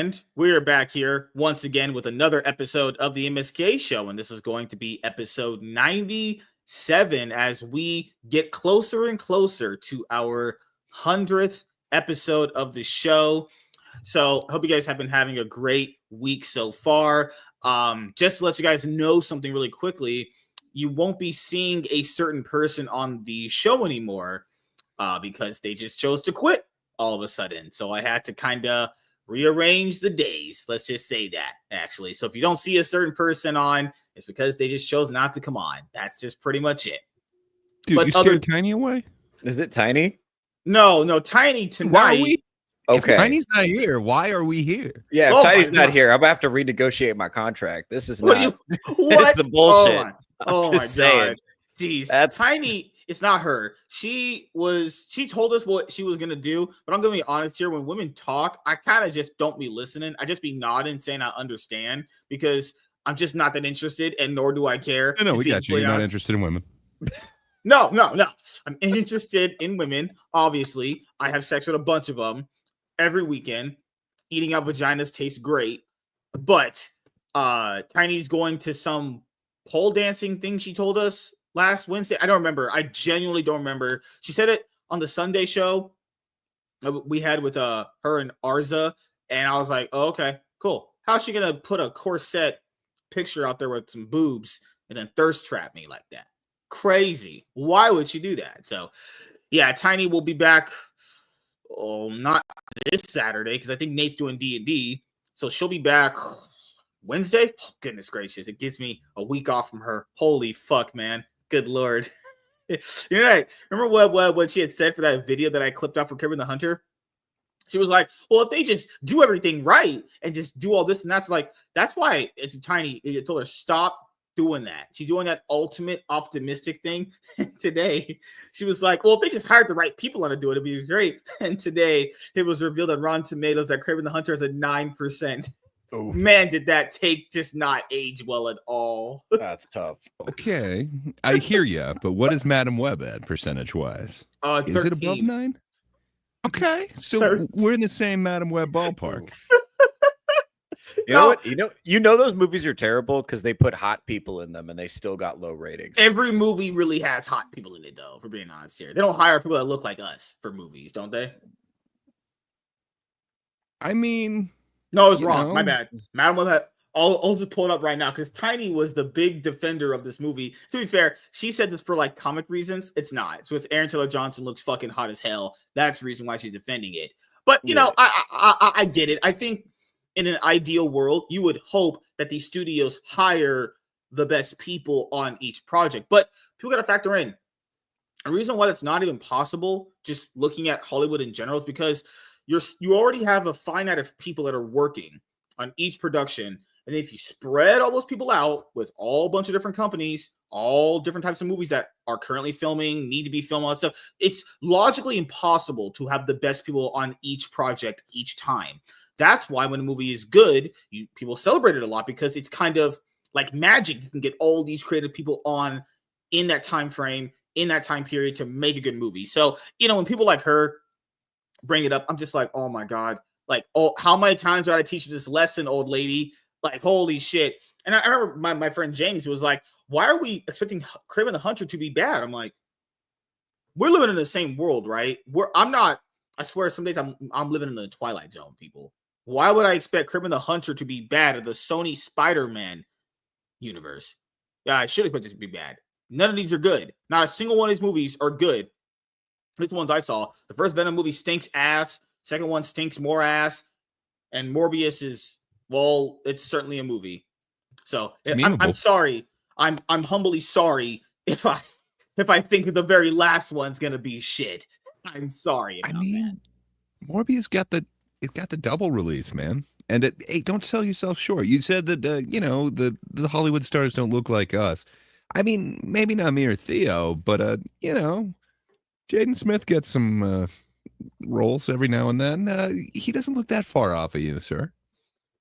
And we're back here once again with another episode of the MSK show. And this is going to be episode 97 as we get closer and closer to our 100th episode of the show. So I hope you guys have been having a great week so far. Just to let you guys know something really quickly, you won't be seeing a certain person on the show anymore because they just chose to quit all of a sudden. So I had to kind of rearrange the days. Let's just say that, actually. So if you don't see a certain person on, it's because they just chose not to come on. That's just pretty much it. Dude, you scared Tiny away? Is it Tiny? No, Tiny tonight. Why are we? Okay. If Tiny's not here, why are we here? Yeah, if Tiny's not here, I'm going to have to renegotiate my contract. This is what? It's the bullshit. Oh my God. Jeez. That's Tiny. It's not her. She told us what she was going to do, but I'm going to be honest here. When women talk, I kind of just don't be listening. I just be nodding, saying I understand because I'm just not that interested and nor do I care. No, we got you. You're not interested in women. No. I'm interested in women. Obviously, I have sex with a bunch of them every weekend. Eating out vaginas tastes great, but Tiny's going to some pole dancing thing she told us last Wednesday. I don't remember. I genuinely don't remember. She said it on the Sunday show we had with her and Arza, and I was like, oh, okay, cool. How's she gonna put a corset picture out there with some boobs and then thirst trap me like that? Crazy. Why would she do that? So yeah, Tiny will be back. Oh, not this Saturday because I think Nate's doing D&D, so she'll be back Wednesday. Oh, goodness gracious, it gives me a week off from her. Holy fuck, man. Good Lord. You're right. Remember what she had said for that video that I clipped out for Kevin the Hunter? She was like, well, if they just do everything right and just do all this and that's why it's a Tiny. I told her, stop doing that. She's doing that ultimate optimistic thing. Today, she was like, well, if they just hired the right people on to do it, it'd be great. And today, it was revealed on Rotten Tomatoes that Kraven the Hunter is a 9%. Oh. Man, did that take just not age well at all. That's tough. Okay, I hear you, but what is Madam Web at percentage-wise? 13. Is it above 9? Okay, so 13. We're in the same Madam Web ballpark. You know what? You know those movies are terrible because they put hot people in them and they still got low ratings. Every movie really has hot people in it, though, for being honest here. They don't hire people that look like us for movies, don't they? I mean... No, it was wrong. My bad. Madam Web had... I'll just pull it up right now because Tiny was the big defender of this movie. To be fair, she said this for, comic reasons. It's not. So it's Aaron Taylor Johnson looks fucking hot as hell. That's the reason why she's defending it. But, you know, I get it. I think... in an ideal world, you would hope that these studios hire the best people on each project. But people got to factor in the reason why that's not even possible, just looking at Hollywood in general, is because you already have a finite of people that are working on each production. And if you spread all those people out with all a bunch of different companies, all different types of movies that are currently filming, need to be filmed, all that stuff, it's logically impossible to have the best people on each project each time. That's why when a movie is good, people celebrate it a lot because it's kind of like magic. You can get all these creative people on in that time frame, in that time period to make a good movie. So, you know, when people like her bring it up, I'm just like, oh my God. How many times did I teach you this lesson, old lady? Holy shit. And I remember my friend James was like, why are we expecting Kraven the Hunter to be bad? I'm like, we're living in the same world, right? I swear some days I'm living in the Twilight Zone, people. Why would I expect Kraven the Hunter to be bad at the Sony Spider-Man universe? Yeah, I should expect it to be bad. None of these are good. Not a single one of these movies are good. These ones I saw. The first Venom movie stinks ass. Second one stinks more ass. And Morbius is, well, it's certainly a movie. So I'm sorry. I'm humbly sorry if I think the very last one's gonna be shit. I'm sorry. I mean, Morbius got the double release, man. And hey, don't sell yourself short. You said that the Hollywood stars don't look like us. I mean, maybe not me or Theo, but Jaden Smith gets some roles every now and then. He doesn't look that far off of you, sir.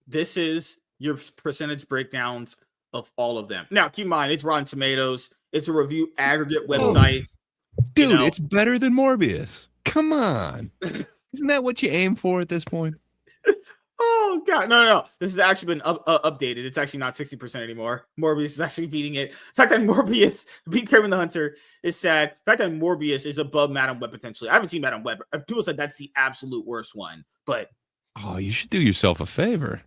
This is your percentage breakdowns of all of them. Now, keep in mind, it's Rotten Tomatoes. It's a review aggregate website. Dude, it's better than Morbius. Come on. Isn't that what you aim for at this point? Oh god, no. This has actually been updated. It's actually not 60% anymore. Morbius is actually beating it. The fact that Morbius beat Kraven the Hunter is sad. The fact that Morbius is above Madam Web potentially. I haven't seen Madam Web. People said that's the absolute worst one, but Oh, you should do yourself a favor.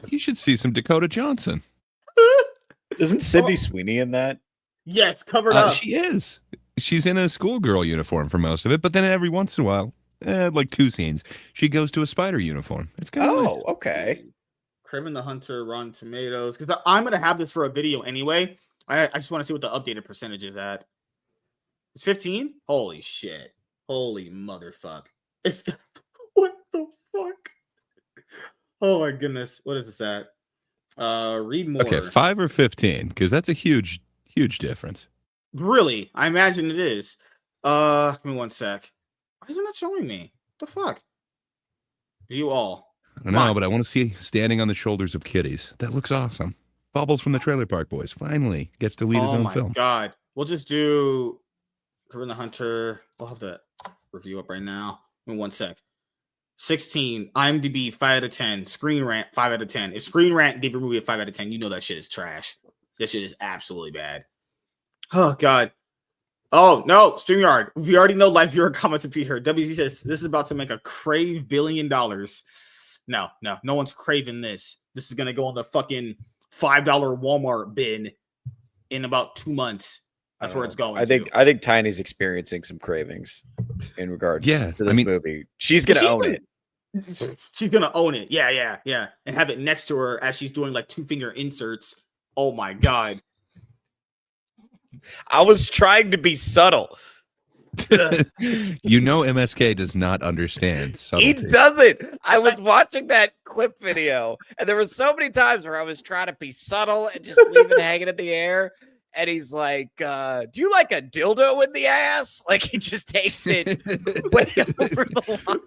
You should see some Dakota Johnson. Isn't Sydney Sweeney in that? yes, covered up. She is. She's in a schoolgirl uniform for most of it, but then every once in a while, like 2 scenes, she goes to a spider uniform. It's kind of nice. Okay. Kraven the Hunter, Rotten Tomatoes. Because I'm gonna have this for a video anyway. I just want to see what the updated percentage is at. It's 15. Holy shit! Holy motherfuck! It's what the fuck? Oh my goodness! What is this at? Read more. Okay, 5 or 15, because that's a huge difference. Really? I imagine it is. Give me one sec. Why isn't it showing me? What the fuck? You all. I don't know, but I want to see Standing on the Shoulders of Kitties. That looks awesome. Bubbles from the Trailer Park Boys finally gets to lead his own film. Oh my god. We'll just do Kraven the Hunter. We'll have to review up right now. Give me one sec. 16. IMDb 5 out of 10. Screen Rant 5 out of 10. If Screen Rant gave your movie a 5 out of 10, you know that shit is trash. That shit is absolutely bad. Oh god. Oh no, StreamYard. We already know live viewer comments appear. WZ says this is about to make a crave $1 billion. No one's craving this. This is gonna go on the fucking $5 Walmart bin in about 2 months. That's where it's going. I think Tiny's experiencing some cravings in regards to this movie. She's gonna own it. She's gonna own it. Yeah. And have it next to her as she's doing like 2-finger inserts. Oh my god. I was trying to be subtle. You know MSK does not understand subtlety. He doesn't. I was watching that clip video, and there were so many times where I was trying to be subtle and just leave it hanging in the air. And he's like, do you like a dildo in the ass? Like, he just takes it way over the line.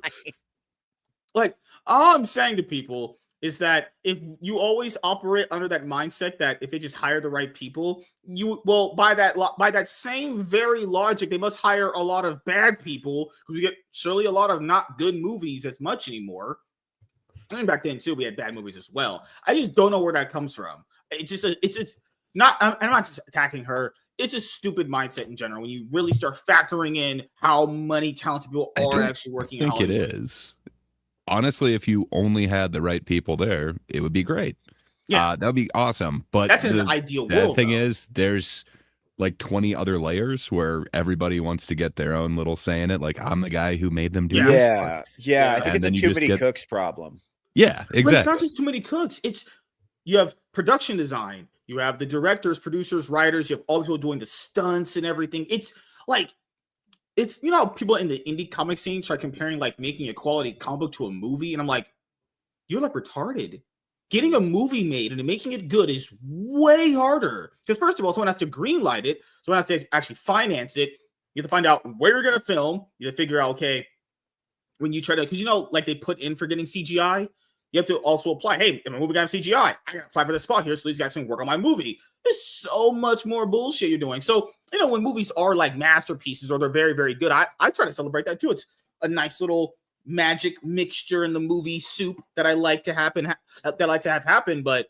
Like, all I'm saying to people is that if you always operate under that mindset that if they just hire the right people, you will by that same very logic, they must hire a lot of bad people because we get surely a lot of not good movies as much anymore. And back then too, we had bad movies as well. I just don't know where that comes from. It's not. I'm not just attacking her. It's a stupid mindset in general when you really start factoring in how many talented people are actually working. I think it is. Honestly, if you only had the right people there, it would be great. Yeah, that would be awesome. But that's an ideal world. The thing is, there's like 20 other layers where everybody wants to get their own little say in it. Like, I'm the guy who made them do this. Yeah. I think it's a too many cooks problem. Yeah, exactly. But it's not just too many cooks. It's you have production design, you have the directors, producers, writers, you have all the people doing the stunts and everything. It's like people in the indie comic scene try comparing like making a quality comic book to a movie, and I'm like, you're like retarded. Getting a movie made and making it good is way harder because first of all, someone has to greenlight it, someone has to actually finance it. You have to find out where you're gonna film. You have to figure out when you try to, because like they put in for getting CGI, you have to also apply. Hey, if my movie got CGI, I gotta apply for the spot here so these guys can work on my movie. There's so much more bullshit you're doing. So when movies are like masterpieces or they're very, very good, I try to celebrate that too. It's a nice little magic mixture in the movie soup that I like to have happen. But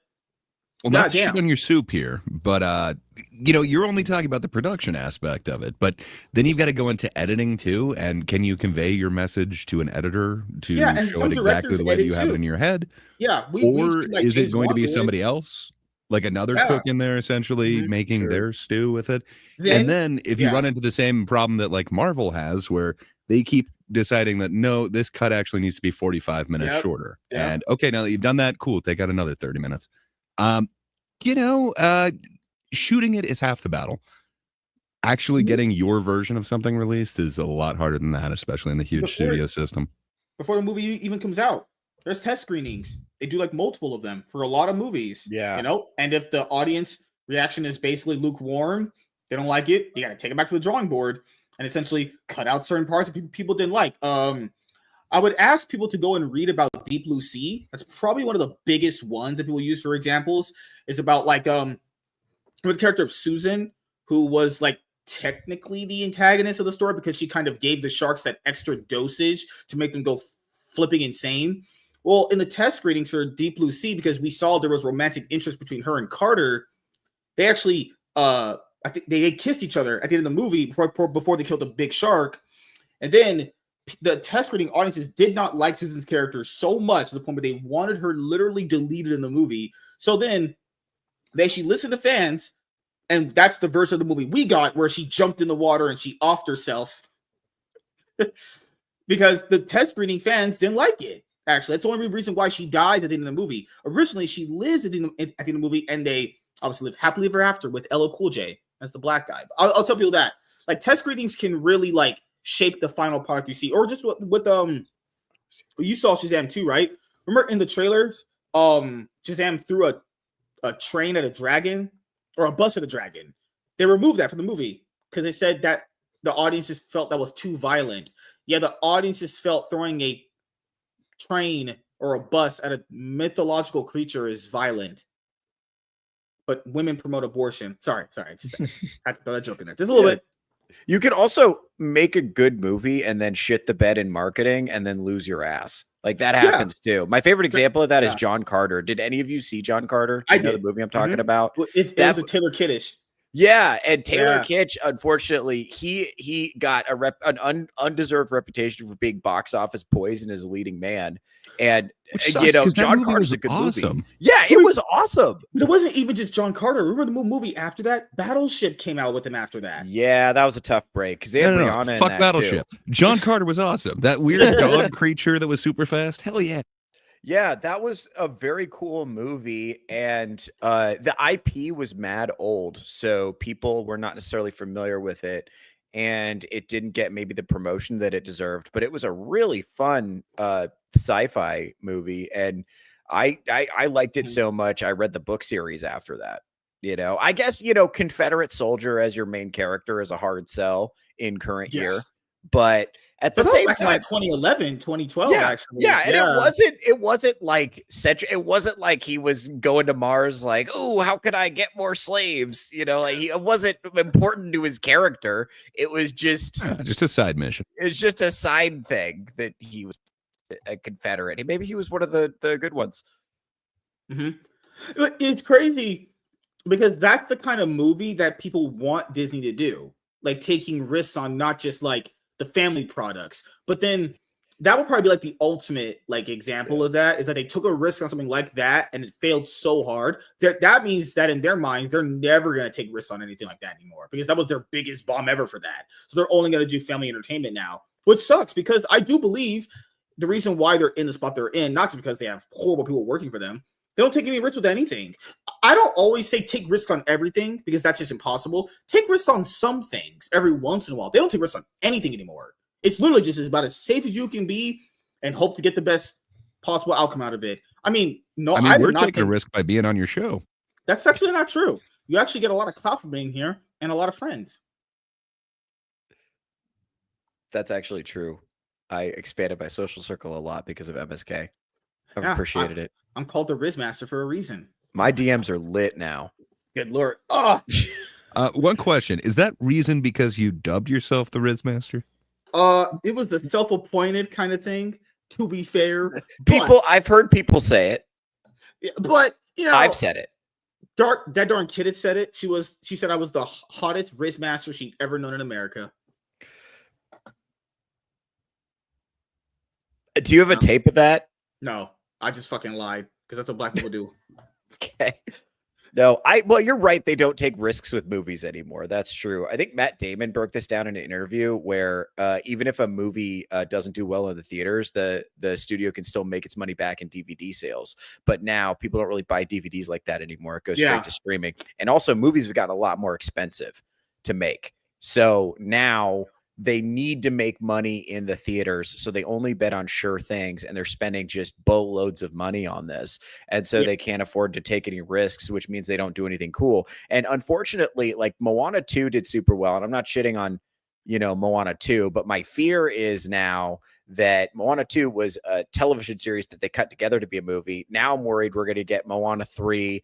not shit on your soup here, but you're only talking about the production aspect of it, but then you've got to go into editing too. And can you convey your message to an editor to show it exactly the way that you have it in your head? Yeah, or is it going to be somebody else, like another cook in there, essentially making their stew with it? And then if you run into the same problem that like Marvel has, where they keep deciding that no, this cut actually needs to be 45 minutes shorter. And okay, now that you've done that, cool, take out another 30 minutes. Shooting it is half the battle. Actually getting your version of something released is a lot harder than that, especially in the huge studio system. Before the movie even comes out, there's test screenings. They do like multiple of them for a lot of movies. Yeah. And if the audience reaction is basically lukewarm, they don't like it, you got to take it back to the drawing board and essentially cut out certain parts that people didn't like. I would ask people to go and read about Deep Blue Sea. That's probably one of the biggest ones that people use for examples. Is about like the character of Susan, who was like technically the antagonist of the story because she kind of gave the sharks that extra dosage to make them go flipping insane. Well, in the test screenings for Deep Blue Sea, because we saw there was romantic interest between her and Carter, they actually, I think they kissed each other at the end of the movie before they killed the big shark. And then the test screening audiences did not like Susan's character so much to the point where they wanted her literally deleted in the movie. So then she listened to fans, and that's the version of the movie we got where she jumped in the water and she offed herself because the test screening fans didn't like it. Actually, that's the only reason why she dies at the end of the movie. Originally, she lives at the end of the movie, and they obviously live happily ever after with LL Cool J as the black guy. I'll tell people that like test screenings can really like shape the final product you see, or just with you saw Shazam 2, right? Remember in the trailers, Shazam threw a train at a dragon or a bus at a dragon. They removed that from the movie because they said that the audiences felt that was too violent. Yeah, the audiences felt throwing a train or a bus at a mythological creature is violent. But women promote abortion. Sorry. Just had to throw that joke in there. Just a little bit. You can also make a good movie and then shit the bed in marketing and then lose your ass. Like that happens too. My favorite example of that is John Carter. Did any of you see John Carter? Do you know the movie I'm talking about? It was a Taylor Kiddish. Yeah, and Taylor Kitsch, unfortunately, he got an undeserved reputation for being box office poison as a leading man. And John Carter's a good movie. Yeah, it was awesome. But it wasn't even just John Carter. Remember the movie after that? Battleship came out with him after that. Yeah, that was a tough break because they had Rihanna in fuck that Battleship. Too. John Carter was awesome. That weird dog creature that was super fast. Hell yeah. Yeah, that was a very cool movie, and the IP was mad old, so people were not necessarily familiar with it, and it didn't get maybe the promotion that it deserved, but it was a really fun sci-fi movie, and I liked it so much, I read the book series after that. I guess, Confederate soldier as your main character is a hard sell in current year, but at the same time, like 2011, 2012, actually. Yeah, and it wasn't like it wasn't like he was going to Mars like, oh, how could I get more slaves? Like it wasn't important to his character. It was just a side mission. It's just a side thing that he was a Confederate. Maybe he was one of the good ones. Mm-hmm. It's crazy because that's the kind of movie that people want Disney to do, like taking risks on not just like the family products, but then that would probably be like the ultimate like example of that is that they took a risk on something like that and it failed so hard that means that in their minds they're never going to take risks on anything like that anymore because that was their biggest bomb ever for that. So they're only going to do family entertainment now, which sucks because I do believe the reason why they're in the spot they're in, not just because they have horrible people working for them, they don't take any risks with anything. I don't always say take risks on everything because that's just impossible. Take risks on some things every once in a while. They don't take risks on anything anymore. It's literally just about as safe as you can be and hope to get the best possible outcome out of it. We're taking a risk by being on your show. That's actually not true. You actually get a lot of clout from being here and a lot of friends. That's actually true. I expanded my social circle a lot because of MSK. I've appreciated it. I'm called the Rizmaster for a reason. My DMs are lit now. Good Lord. Oh. One question. Is that reason because you dubbed yourself the Rizmaster? It was the self-appointed kind of thing, to be fair. I've heard people say it. Yeah, but, I've said it. That darn kid had said it. She said I was the hottest Rizmaster she'd ever known in America. Do you have a tape of that? No, I just fucking lied because that's what black people do. Okay. No, you're right. They don't take risks with movies anymore. That's true. I think Matt Damon broke this down in an interview where even if a movie doesn't do well in the theaters, the studio can still make its money back in DVD sales. But now people don't really buy DVDs like that anymore. It goes straight to streaming. And also movies have gotten a lot more expensive to make. So now they need to make money in the theaters, so they only bet on sure things, and they're spending just boatloads of money on this. And so they can't afford to take any risks, which means they don't do anything cool. And unfortunately, like Moana 2 did super well, and I'm not shitting on, Moana 2, but my fear is now that Moana 2 was a television series that they cut together to be a movie. Now I'm worried we're going to get Moana 3,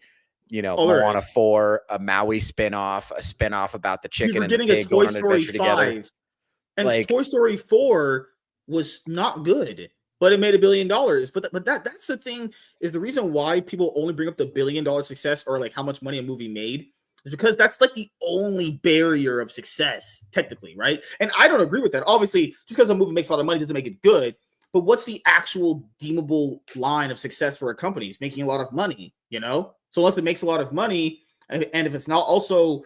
Moana 4, a Maui spinoff, a spinoff about the chicken and the pig going on an adventure together. And Toy Story 4 was not good, but it made $1 billion. But that's the thing, is the reason why people only bring up the $1 billion success, or like how much money a movie made, is because that's like the only barrier of success, technically, right? And I don't agree with that. Obviously, just because a movie makes a lot of money doesn't make it good. But what's the actual deemable line of success for a company? It's making a lot of money, you know? So unless it makes a lot of money, and if it's not also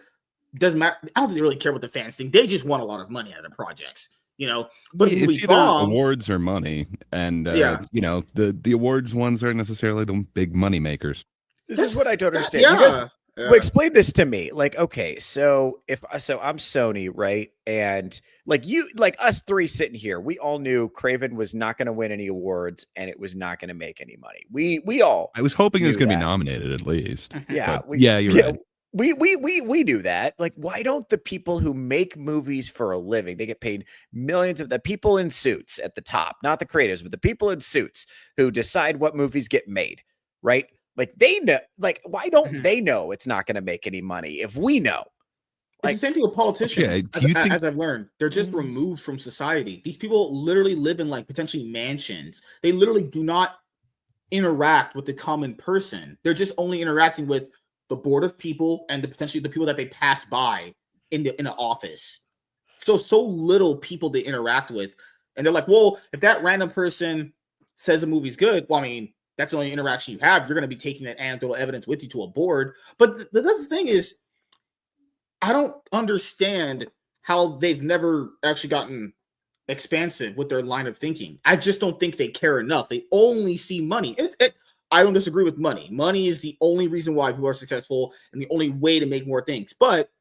doesn't matter, I don't think they really care what the fans think. They just want a lot of money out of projects, you know? But it's movie either bombs, awards or money. And, Yeah. you know, the awards ones aren't necessarily the big money makers. This is what I don't understand. yeah. You guys, Yeah. well, explain this to me. Like, okay, so I'm Sony, right? And like us three sitting here, we all knew Craven was not going to win any awards and it was not going to make any money. We all I was hoping it was knew going to be that. nominated at least. Yeah, But you're right. We knew that. Like, why don't the people who make movies for a living, they get paid millions, of the people in suits at the top, not the creators, but the people in suits who decide what movies get made, right? Like, they know, like, why don't they know it's not going to make any money if we know? It's the same thing with politicians. Okay, do you think- as I've learned, they're just removed from society. These people literally live in like potentially mansions. They literally do not interact with the common person. They're just only interacting with the board of people and potentially the people that they pass by in an office. So little people they interact with, and they're like, well, if that random person says a movie's good, well, I mean, that's the only interaction you have. You're going to be taking that anecdotal evidence with you to a board. But the thing is, I don't understand how they've never actually gotten expansive with their line of thinking. I just don't think they care enough. They only see money. I don't disagree with money. Money is the only reason why people are successful and the only way to make more things. But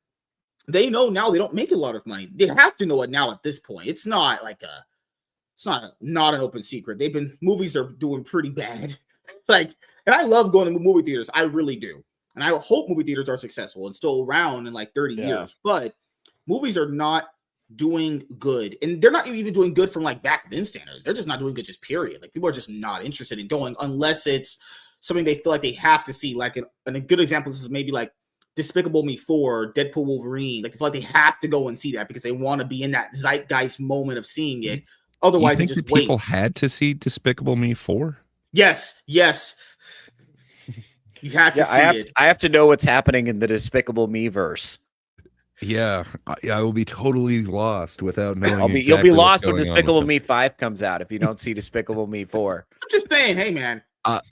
they know now they don't make a lot of money. They have to know it now at this point. It's not like not an open secret. Movies are doing pretty bad. Like, and I love going to movie theaters. I really do. And I hope movie theaters are successful and still around in like 30 years. But movies are not doing good. And they're not even doing good from like back then standards. They're just not doing good, just period. Like, people are just not interested in going unless it's something they feel like they have to see. Like, and a good example is maybe like Despicable Me 4, Deadpool Wolverine. Like, they feel like they have to go and see that because they want to be in that zeitgeist moment of seeing it. Otherwise, you think they just that people had to see Despicable Me 4? Yes. You had to see it. I have to know what's happening in the Despicable Me verse. Yeah, I will be totally lost without knowing. You'll be lost when Despicable Me 5 comes out if you don't see Despicable Me 4. I'm just saying, hey man, it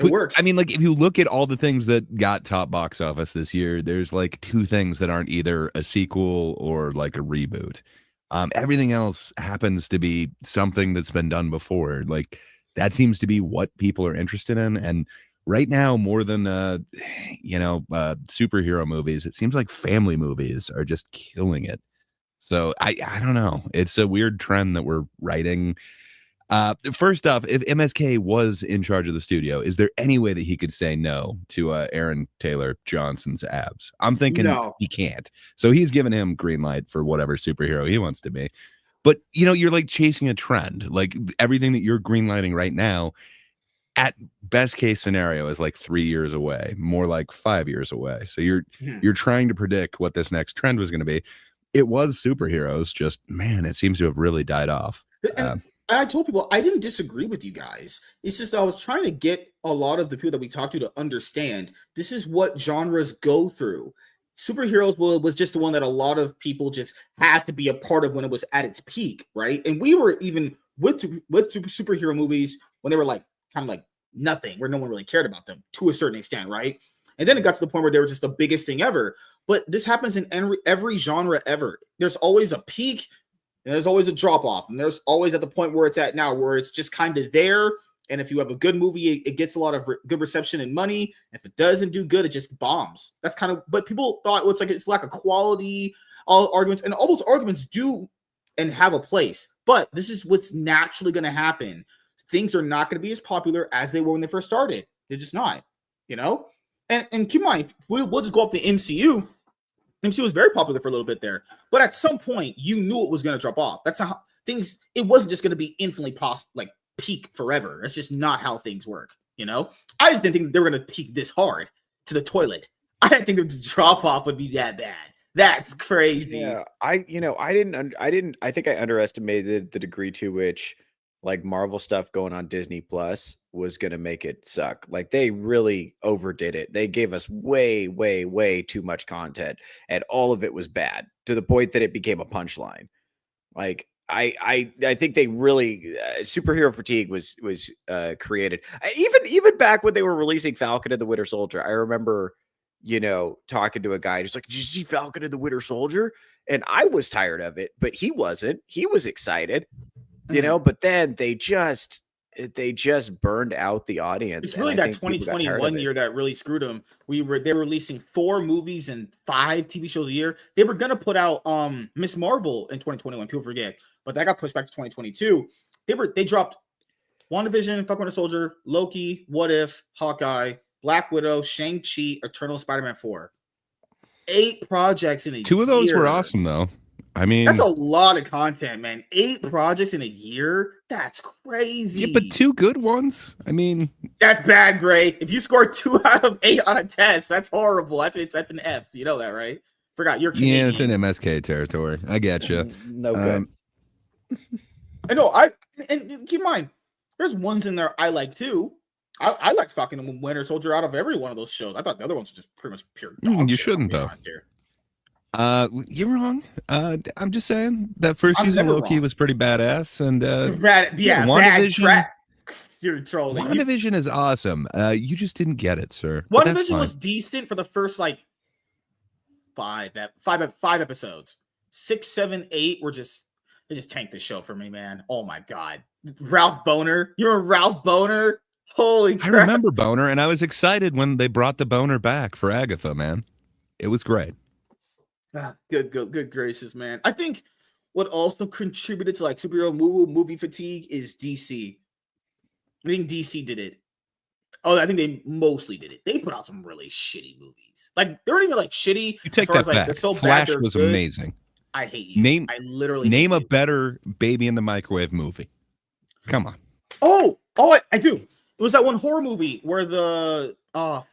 works. I mean, like, if you look at all the things that got top box office this year, there's like two things that aren't either a sequel or like a reboot. Everything else happens to be something that's been done before. Like, that seems to be what people are interested in. And right now, more than superhero movies, it seems like family movies are just killing it. So I don't know. It's a weird trend that we're writing. First off, if MSK was in charge of the studio, is there any way that he could say no to Aaron Taylor Johnson's abs? I'm thinking he can't. So he's giving him green light for whatever superhero he wants to be. But, you're like chasing a trend. Like, everything that you're greenlighting right now, at best case scenario, is like 3 years away, more like 5 years away. So you're trying to predict what this next trend was going to be. It was superheroes, just, man, it seems to have really died off. And I told people I didn't disagree with you guys. It's just I was trying to get a lot of the people that we talked to understand this is what genres go through. Superheroes was just the one that a lot of people just had to be a part of when it was at its peak, right? And we were even with superhero movies when they were like kind of like nothing, where no one really cared about them to a certain extent, right? And then it got to the point where they were just the biggest thing ever. But this happens in every genre ever. There's always a peak and there's always a drop off, and there's always at the point where it's at now, where it's just kind of there. And if you have a good movie, it gets a lot of good reception and money. If it doesn't do good, it just bombs. That's kind of, but people thought it's lack of quality, all arguments, and all those arguments do and have a place. But this is what's naturally going to happen. Things are not going to be as popular as they were when they first started. They're just not, And keep in mind, we'll just go off the MCU. MCU was very popular for a little bit there, but at some point, you knew it was going to drop off. That's not how things. It wasn't just going to be instantly peak forever. That's just not how things work, I just didn't think they were going to peak this hard to the toilet. I didn't think the drop off would be that bad. That's crazy. Yeah, I think I underestimated the degree to which like Marvel stuff going on Disney Plus was going to make it suck. Like they really overdid it. They gave us way, way, way too much content, and all of it was bad to the point that it became a punchline. Like I think they really superhero fatigue was created. Even back when they were releasing Falcon and the Winter Soldier, I remember talking to a guy who's like, "Did you see Falcon and the Winter Soldier?" And I was tired of it, but he wasn't. He was excited, But then they just burned out the audience. It's really that 2021 year that really screwed them. They were releasing 4 movies and 5 TV shows a year. They were gonna put out Miss Marvel in 2021. People forget, but that got pushed back to 2022. They dropped WandaVision, Falcon Winter Soldier, Loki, What If, Hawkeye, Black Widow, Shang-Chi, Eternal Spider-Man 4. 8 projects in a year. 2 of those were awesome, though. I mean, that's a lot of content, man. 8 projects in a year? That's crazy. Yeah, but 2 good ones? I mean, that's bad, Gray. If you score 2 out of 8 on a test, that's horrible. That's an F. You know that, right? Forgot you're Canadian. Yeah, it's in MSK territory. I get you. No good. I know. And keep in mind, there's ones in there I like too. I like fucking Winter Soldier out of every one of those shows. I thought the other ones were just pretty much pure dog You shit, shouldn't, though. You're wrong. I'm just saying that first season of Loki was pretty badass, and bad track. You're trolling. WandaVision is awesome. You just didn't get it, sir. WandaVision was decent for the first like 5 episodes. 6, 7, 8 were they just tanked the show for me, man. Oh my god, Ralph Boner. You're a Ralph Boner. Holy crap. I remember Boner, and I was excited when they brought the Boner back for Agatha, man. It was great. Good gracious, man. I think what also contributed to like superhero movie fatigue is DC. I think DC did it. Oh, I think they mostly did it. They put out some really shitty movies. Like they weren't even like shitty. You take that back. They're so Flash was good. Amazing. I hate you. I literally name a better baby in the microwave movie. Come on. Oh, I do. It was that one horror movie where there was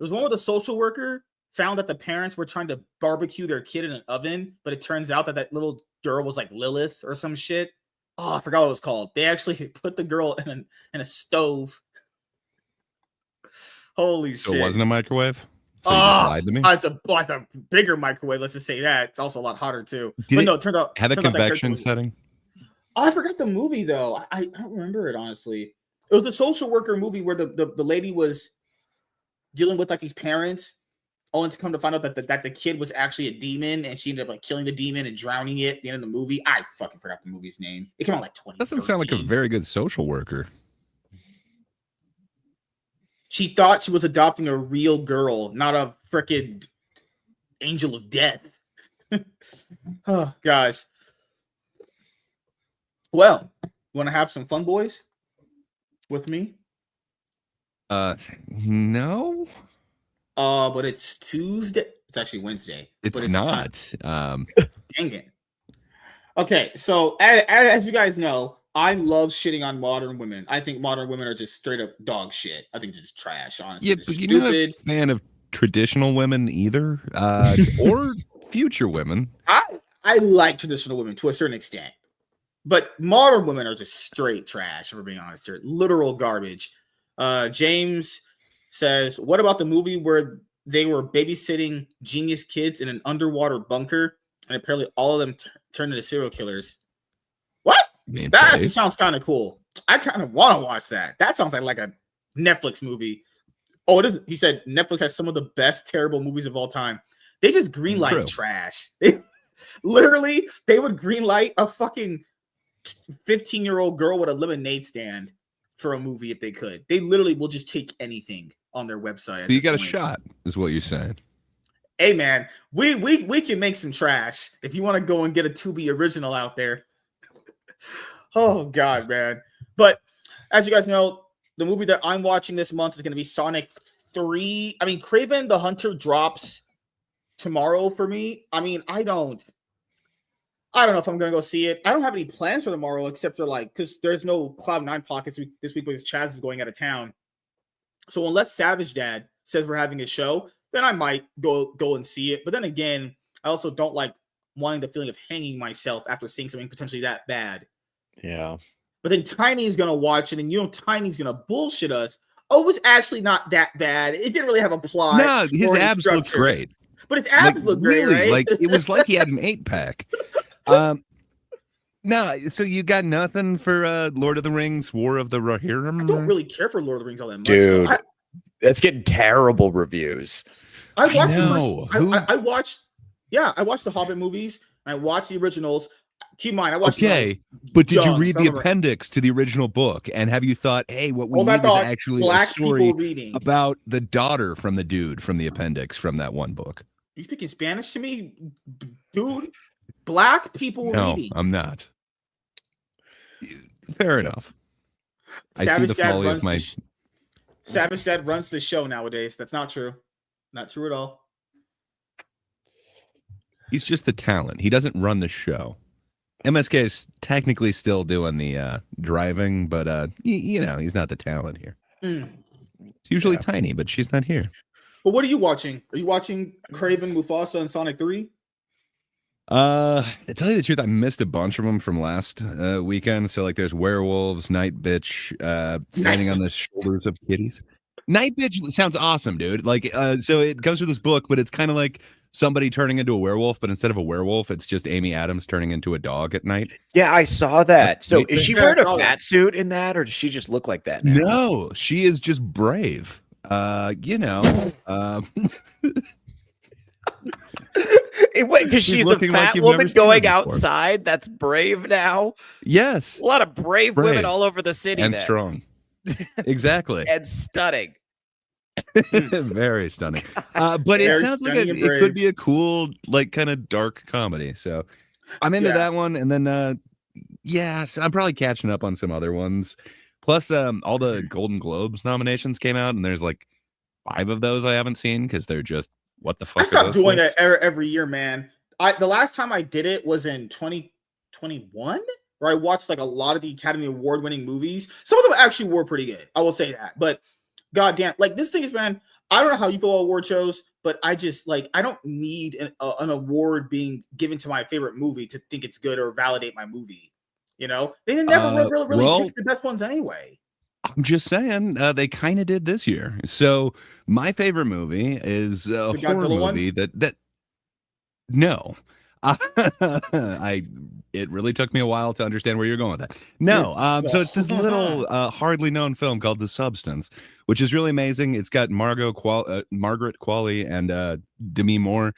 one with a social worker found that the parents were trying to barbecue their kid in an oven, but it turns out that little girl was like Lilith or some shit. Oh, I forgot what it was called. They actually put the girl in a stove. Holy shit. So it wasn't a microwave? So you just lied to me? It's a bigger microwave, let's just say that. It's also a lot hotter too. It turned out have a convection setting? Oh, I forgot the movie though. I don't remember it honestly. It was the social worker movie where the lady was dealing with like these parents, only to come to find out that the kid was actually a demon, and she ended up like killing the demon and drowning it at the end of the movie. I fucking forgot the movie's name. It came out like 20. Doesn't sound like a very good social worker. She thought she was adopting a real girl, not a freaking angel of death. Oh gosh. Well, you want to have some fun, boys? With me? No. But it's Tuesday. It's actually Wednesday. It's not. Dang it. Okay, so as you guys know, I love shitting on modern women. I think modern women are just straight up dog shit. I think they're just trash, honestly. Yeah, but you're not a fan of traditional women either, or future women. I like traditional women to a certain extent. But modern women are just straight trash, if we're being honest here. Literal garbage. James says, what about the movie where they were babysitting genius kids in an underwater bunker, and apparently all of them turned into serial killers? What? That actually sounds kind of cool. I kind of want to watch that. That sounds like a Netflix movie. Oh, it is. He said Netflix has some of the best terrible movies of all time. They just greenlight trash. They would greenlight a fucking 15-year-old girl with a lemonade stand for a movie if they could. They literally will just take anything on their website. So you got a shot, is what you're saying. Hey man, we can make some trash if you want to go and get a Tubi original out there. Oh god, man. But as you guys know, the movie that I'm watching this month is going to be Sonic 3. I mean, Kraven the Hunter drops tomorrow for me. I mean, I don't know if I'm going to go see it. I don't have any plans for tomorrow except for because there's no Cloud9 pockets this week because Chaz is going out of town. So unless Savage Dad says we're having a show, then I might go and see it. But then again, I also don't like wanting the feeling of hanging myself after seeing something potentially that bad. Yeah. But then Tiny is gonna watch it, and Tiny's gonna bullshit us. Oh, it was actually not that bad. It didn't really have a plot. No, his or any abs looked structure. great. But his abs look great, really, right? like it was like he had an 8-pack. No, so you got nothing for Lord of the Rings, War of the Rohirrim? I don't really care for Lord of the Rings all that much. Dude, that's getting terrible reviews. I watched the know. first. I watched. Yeah, I watched the Hobbit movies. I watched the originals. Keep in mind, I watched. Okay, but did you read the some of appendix to the original book? And have you thought, hey, what we All that need is thought, actually a black story people reading. about the daughter from the dude from the appendix from that one book? You speaking Spanish to me, dude? Black people reading. No, I'm not. Fair enough. I see Savage the Dad folly of runs my. Savage Dad runs the show nowadays. That's not true. Not true at all. He's just the talent. He doesn't run the show. MSK is technically still doing the driving, but you know, he's not the talent here. It's usually Tiny, but she's not here. But what are you watching? Are you watching Kraven, Mufasa, and Sonic 3? To tell you the truth, I missed a bunch of them from last weekend. So like, there's werewolves, Night Bitch, standing on the shoulders of kitties. Night Bitch sounds awesome, dude. Like, so it comes with this book, but it's kind of like somebody turning into a werewolf, but instead of a werewolf, it's just Amy Adams turning into a dog at night. Yeah, I saw that. So is she wearing a saw fat suit in that, or does she just look like that now? No, she is just brave. You know, because she's a looking like fat you've never woman seen her going before. outside. That's brave now. Yes, A lot of brave Brave. women all over the city and then. strong. Exactly. And stunning. Very stunning. But it Very sounds like stunning and it could brave. be a cool, like, kind of dark comedy. So I'm into Yeah. that one. And then, yeah, so I'm probably catching up on some other ones. Plus, all the Golden Globes nominations came out, and there's like 5 of those I haven't seen because they're just, what the fuck I are stopped those doing things? that every year, man. The last time I did it was in 2021, where I watched like a lot of the Academy Award winning movies. Some of them actually were pretty good. I will say that. But goddamn, like this thing is, man, I don't know how you feel about award shows, but I just like, I don't need an award being given to my favorite movie to think it's good or validate my movie. You know, they never really pick the best ones anyway. I'm just saying, they kind of did this year. So my favorite movie is a The horror Godzilla one? movie that no. It really took me a while to understand where you're going with that. No, so it's this little hardly known film called The Substance, which is really amazing. It's got Margaret Qualley and Demi Moore.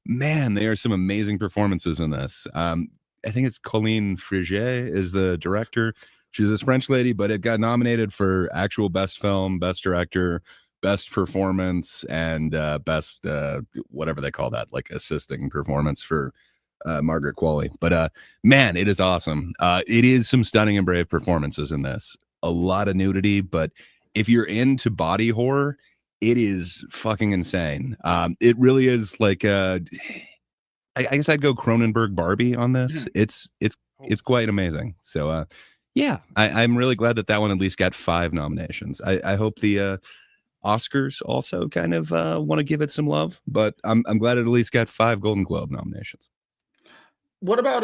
Man, there are some amazing performances in this. I think it's Colleen Friget is the director. She's this French lady, but it got nominated for actual best film, best director, best performance, and best whatever they call that, like assisting performance for Margaret Qualley. But man, it is awesome. It is some stunning and brave performances in this. A lot of nudity, but if you're into body horror, it is fucking insane. It really is like I guess I'd go Cronenberg Barbie on this. It's quite amazing. So yeah, I'm really glad that one at least got 5 nominations. I hope the Oscars also kind of want to give it some love, but I'm glad it at least got 5 Golden Globe nominations. What about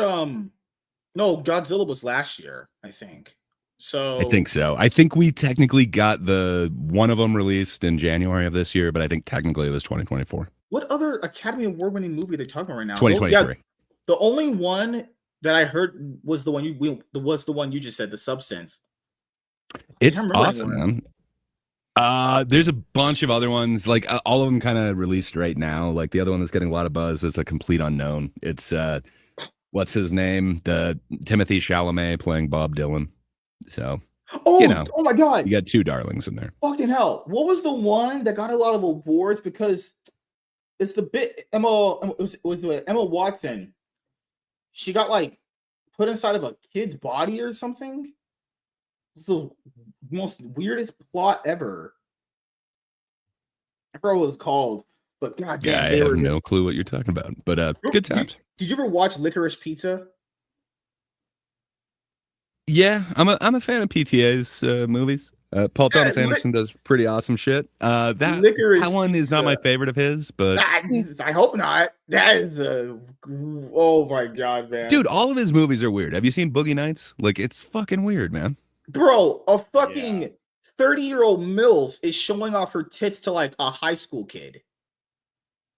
no, Godzilla was last year, I think. So I think so. I think we technically got the one of them released in January of this year, but I think technically it was 2024. What other Academy Award winning movie are they talking about right now? 2023. Yeah, the only one that I heard was the one you just said, The Substance. It's remember awesome, anymore. man. There's a bunch of other ones, like all of them kind of released right now. Like the other one that's getting a lot of buzz is A Complete Unknown. It's what's his name? The Timothy Chalamet playing Bob Dylan. So oh my god, you got 2 darlings in there. fucking hell! What was the one that got a lot of awards because it's the bit Emma Watson. She got like put inside of a kid's body or something. It's the most weirdest plot ever. I forgot what it's called, but goddamn, Yeah, I have no clue what you're talking about. But good times. Did you ever watch Licorice Pizza? Yeah, I'm a fan of PTA's movies. Paul Thomas Anderson does pretty awesome shit. That Licorice one is not my Pizza. favorite of his, but I hope not. That is oh my god, man. dude, all of his movies are weird. Have you seen Boogie Nights? Like, it's fucking weird, man. Bro, a fucking 30-year-old MILF is showing off her tits to like a high school kid.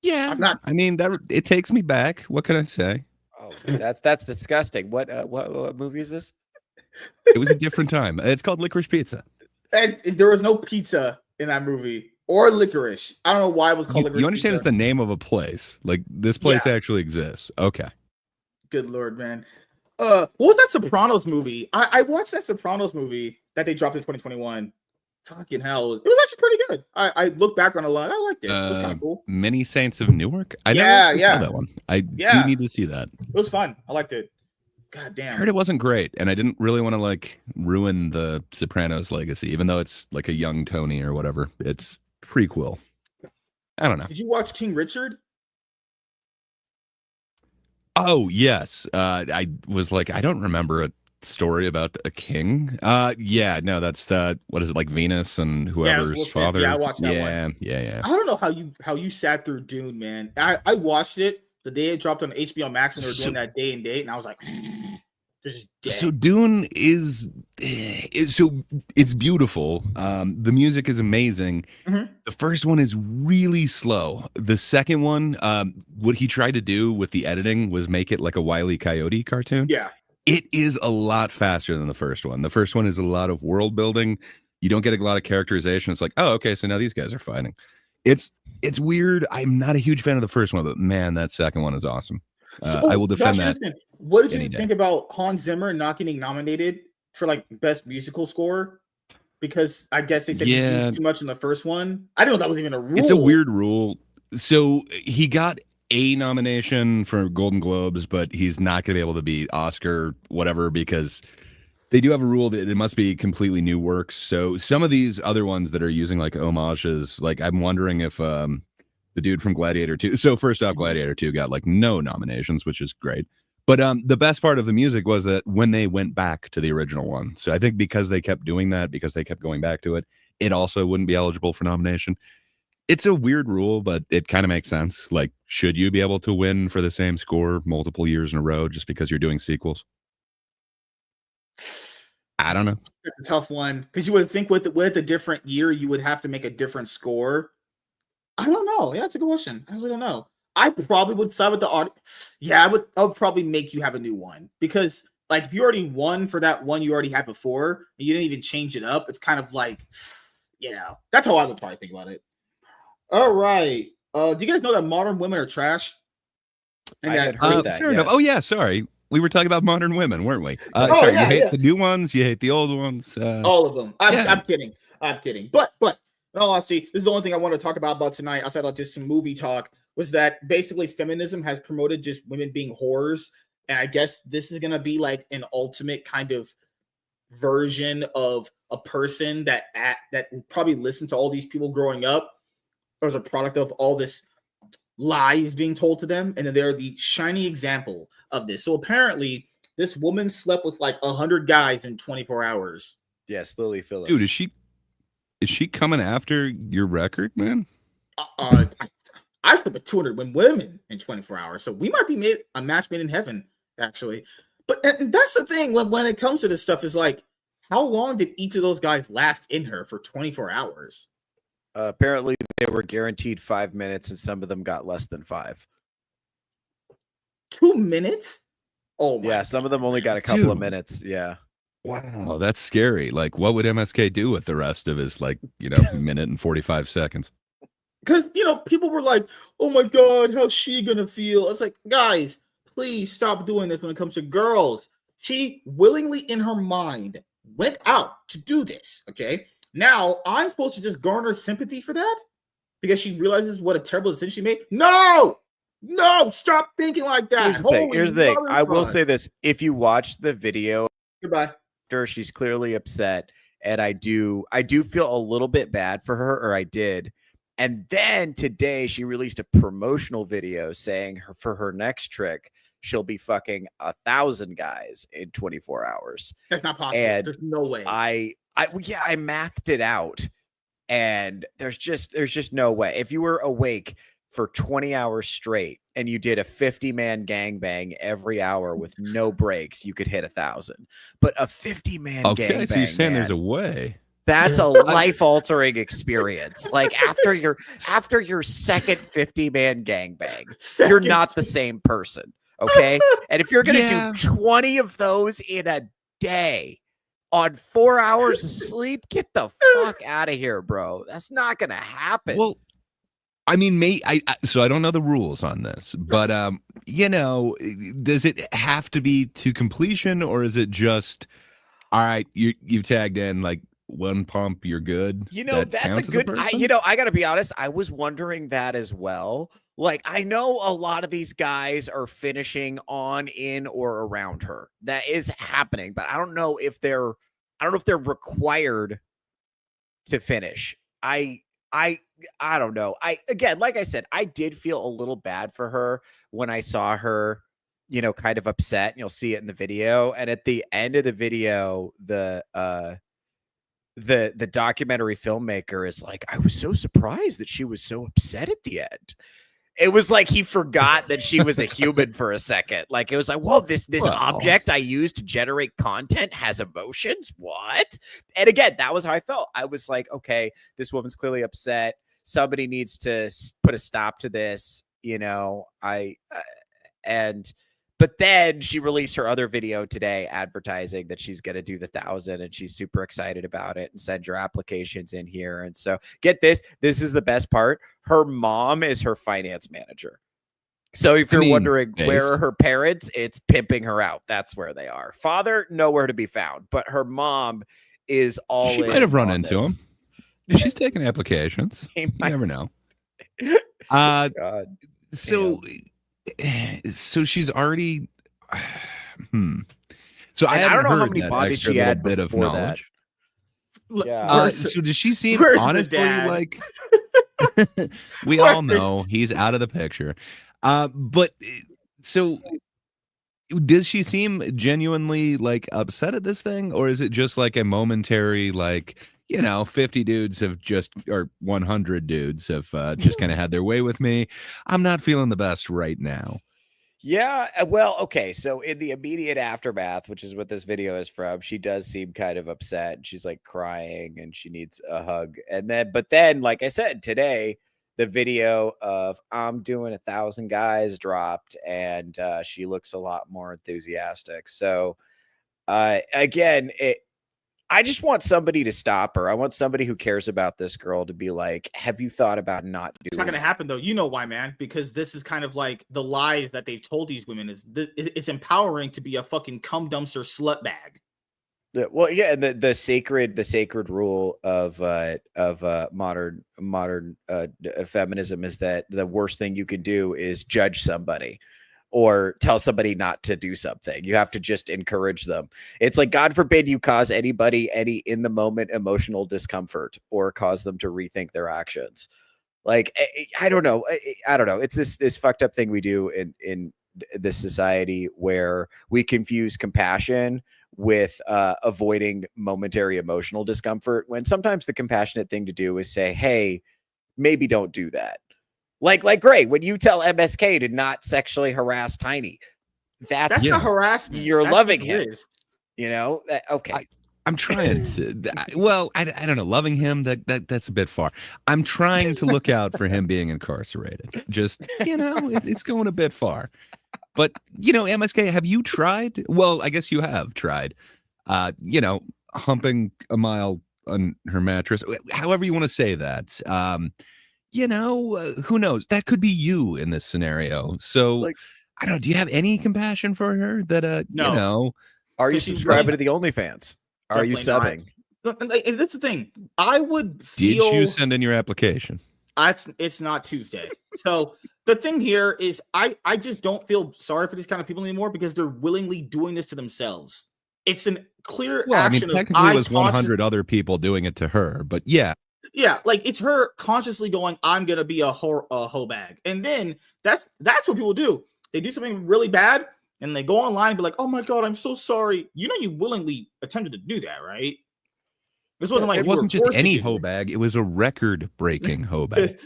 Yeah, I'm not. I mean, that it takes me back. What can I say? Oh, that's disgusting. What movie is this? It was a different time. It's called Licorice Pizza. And there was no pizza in that movie or licorice. I don't know why it was called licorice. You understand pizza. it's the name of a place. Like, this place actually exists. Okay. Good Lord, man. What was that Sopranos movie? I watched that Sopranos movie that they dropped in 2021. Fucking hell. It was actually pretty good. I look back on it a lot. I liked it. It was kind of cool. Many Saints of Newark? I never saw that one. I do need to see that. It was fun. I liked it. God damn. I heard it wasn't great, and I didn't really want to like ruin the Sopranos legacy, even though it's like a young Tony or whatever. It's prequel. I don't know. Did you watch King Richard? Oh yes. I was like, I don't remember a story about a king. Yeah, no, that's what is it, like Venus and whoever's father? Yeah, I watched that one. Yeah. I don't know how you sat through Dune, man. I watched it the day it dropped on HBO Max when they were doing that day and date, and I was like, this is dead. So Dune is so it's beautiful. The music is amazing. Mm-hmm. The first one is really slow. The second one, what he tried to do with the editing was make it like a Wile E. Coyote cartoon. Yeah. It is a lot faster than the first one. The first one is a lot of world building. You don't get a lot of characterization. It's like, oh, okay, so now these guys are fighting. It's weird. I'm not a huge fan of the first one, but man, that second one is awesome. I will defend that. What did you think about Hans Zimmer not getting nominated for like best musical score? Because I guess they said he did too much in the first one. I didn't know that was even a rule. It's a weird rule. So he got a nomination for Golden Globes, but he's not going to be able to be Oscar whatever because they do have a rule that it must be completely new works. So some of these other ones that are using like homages, like I'm wondering if the dude from Gladiator 2. So first off, Gladiator 2 got like no nominations, which is great. But the best part of the music was that when they went back to the original one. So I think because they kept doing that, because they kept going back to it, it also wouldn't be eligible for nomination. It's a weird rule, but it kind of makes sense. Like, should you be able to win for the same score multiple years in a row just because you're doing sequels? I don't know. That's a tough one because you would think with a different year, you would have to make a different score. I don't know. Yeah, that's a good question. I really don't know. I probably would side with the audience. Yeah, I would probably make you have a new one because, like, if you already won for that one you already had before and you didn't even change it up, it's kind of like, that's how I would probably think about it. All right. Do you guys know that modern women are trash? And I had heard that. Fair enough. Oh yeah, sorry. We were talking about modern women, weren't we? Sorry, you hate the new ones, you hate the old ones. All of them. I'm kidding. I'm kidding. But in all honesty, this is the only thing I want to talk about tonight, outside of just some movie talk, was that basically feminism has promoted just women being whores. And I guess this is gonna be like an ultimate kind of version of a person that probably listened to all these people growing up. As a product of all this lies being told to them, and then they're the shiny example of this. So apparently, this woman slept with like 100 guys in 24 hours. Yes, Lily Phillips. Dude, is she coming after your record, man? I slept with 200 women in 24 hours, so we might be a match made in heaven, actually. But and that's the thing when it comes to this stuff is like, how long did each of those guys last in her for 24 hours? Apparently, they were guaranteed 5 minutes, and some of them got less than 5. 2 minutes? Oh, yeah. Some of them only got a couple of minutes. Yeah. Wow, that's scary. Like, what would MSK do with the rest of his, like, minute and 45 seconds? Because, people were like, oh my God, how's she going to feel? It's like, guys, please stop doing this when it comes to girls. She willingly, in her mind, went out to do this, okay? Now, I'm supposed to just garner sympathy for that? Because she realizes what a terrible decision she made? No, stop thinking like that. Here's the thing. I will say this. If you watch the video, goodbye. She's clearly upset. And I do feel a little bit bad for her, or I did. And then today she released a promotional video saying for her next trick, she'll be fucking 1,000 guys in 24 hours. That's not possible. And there's no way. I mathed it out, and there's just no way. If you were awake for 20 hours straight and you did a 50-man gangbang every hour with no breaks, you could hit 1,000. But a 50-man Okay, so you're gangbang, saying there's man, a way. that's a life-altering experience. Like after your second 50-man gangbang, you're not the same person. Okay. And if you're gonna Yeah. do 20 of those in a day on 4 hours of sleep, get the fuck out of here, bro. That's not gonna happen. Well, I mean, so I don't know the rules on this, but you know, does it have to be to completion, or is it just all right? You've tagged in like one pump, you're good. You know, that that's a counts as good. person? I got to be honest. I was wondering that as well. Like, I know a lot of these guys are finishing on, in, or around her. That is happening, but I don't know if they're required to finish. I don't know. Again, like I said, I did feel a little bad for her when I saw her, you know, kind of upset. And you'll see it in the video. And at the end of the video, the documentary filmmaker is like, I was so surprised that she was so upset at the end. It was like he forgot that she was a human for a second. Like it was like, whoa, this Well. object I use to generate content has emotions. What? And again, that was how I felt. I was like, okay, this woman's clearly upset. Somebody needs to put a stop to this. You know, but then she released her other video today advertising that she's going to do the 1,000 and she's super excited about it and send your applications in here. And so get this is the best part. Her mom is her finance manager. So if you're wondering where are her parents, it's pimping her out. That's where they are. Father, nowhere to be found, but her mom is all She in might have run on into this. him. She's taking applications. You never know. God. So she's already So And I I don't know how heard many that bodies extra she little had bit of before that. knowledge. Yeah. So does she seem where's the honestly dad? like we all know he's out of the picture. But so does she seem genuinely like upset at this thing, or is it just like a momentary, like, you know, 50 dudes have just, or 100 dudes have just kind of had their way with me. I'm not feeling the best right now. Yeah, well, okay. So in the immediate aftermath, which is what this video is from, she does seem kind of upset. She's like crying and she needs a hug. But then, like I said, today, the video of I'm doing 1,000 guys dropped, and she looks a lot more enthusiastic. So again, I just want somebody to stop her. I want somebody who cares about this girl to be like, have you thought about not doing It's not going to happen, though. You know why, man? Because this is kind of like the lies that they've told these women. It's empowering to be a fucking cum dumpster slut bag. Well, yeah, and the sacred rule of modern feminism is that the worst thing you can do is judge somebody or tell somebody not to do something. You have to just encourage them. It's like, God forbid you cause anybody any in the moment emotional discomfort or cause them to rethink their actions. Like, I don't know. I don't know. It's this fucked up thing we do in this society where we confuse compassion with avoiding momentary emotional discomfort, when sometimes the compassionate thing to do is say, hey, maybe don't do that. Like great, when you tell MSK to not sexually harass Tiny, that's not harassment. You're that's loving him. You know, okay. I'm trying to. Well, I don't know. Loving him, that's a bit far. I'm trying to look out for him being incarcerated. Just, you know, it's going a bit far. But, you know, MSK, have you tried? Well, I guess you have tried. You know, humping a mile on her mattress. However you want to say that. You know, who knows? That could be you in this scenario. So, Like, I don't know. Do you have any compassion for her? That, No. you know, are you Because she's subscribing really- to the OnlyFans? Are you Definitely subbing? And that's the thing. I would feel. did you send in your application? It's not Tuesday. So the thing here is I just don't feel sorry for these kind of people anymore because they're willingly doing this to themselves. It's a clear action. Technically, it was 100 other people doing it to her, but yeah. Yeah, like it's her consciously going, I'm gonna be a hoe bag. And then that's what people do. They do something really bad and they go online and be like, oh my god, I'm so sorry. You know, you willingly attempted to do that, right? This wasn't like It you were wasn't just forced to any get hoe this. bag. It was a record-breaking hoe bag.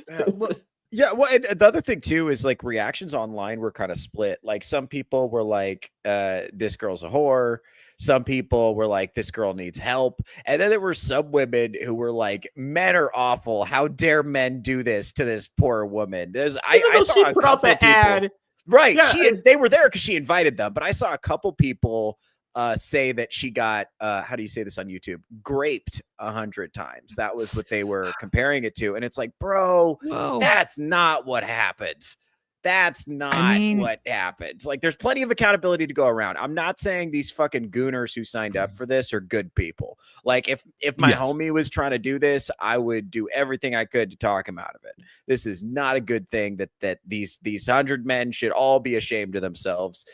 Yeah, well, and the other thing too is like reactions online were kind of split. Like some people were like, "This girl's a whore." Some people were like, "This girl needs help," and then there were some women who were like, "Men are awful. How dare men do this to this poor woman?" Even I though saw she a put out couple the people, ad, right? yeah, They were there because she invited them, but I saw a couple people say that she got how do you say this on YouTube? Graped 100 times. That was what they were comparing it to, and it's like, bro, Well, that's not what happens. That's not what happens. Like, there's plenty of accountability to go around. I'm not saying these fucking gooners who signed up for this are good people. Like, if my Yes. homie was trying to do this, I would do everything I could to talk him out of it. This is not a good thing. That these 100 men should all be ashamed of themselves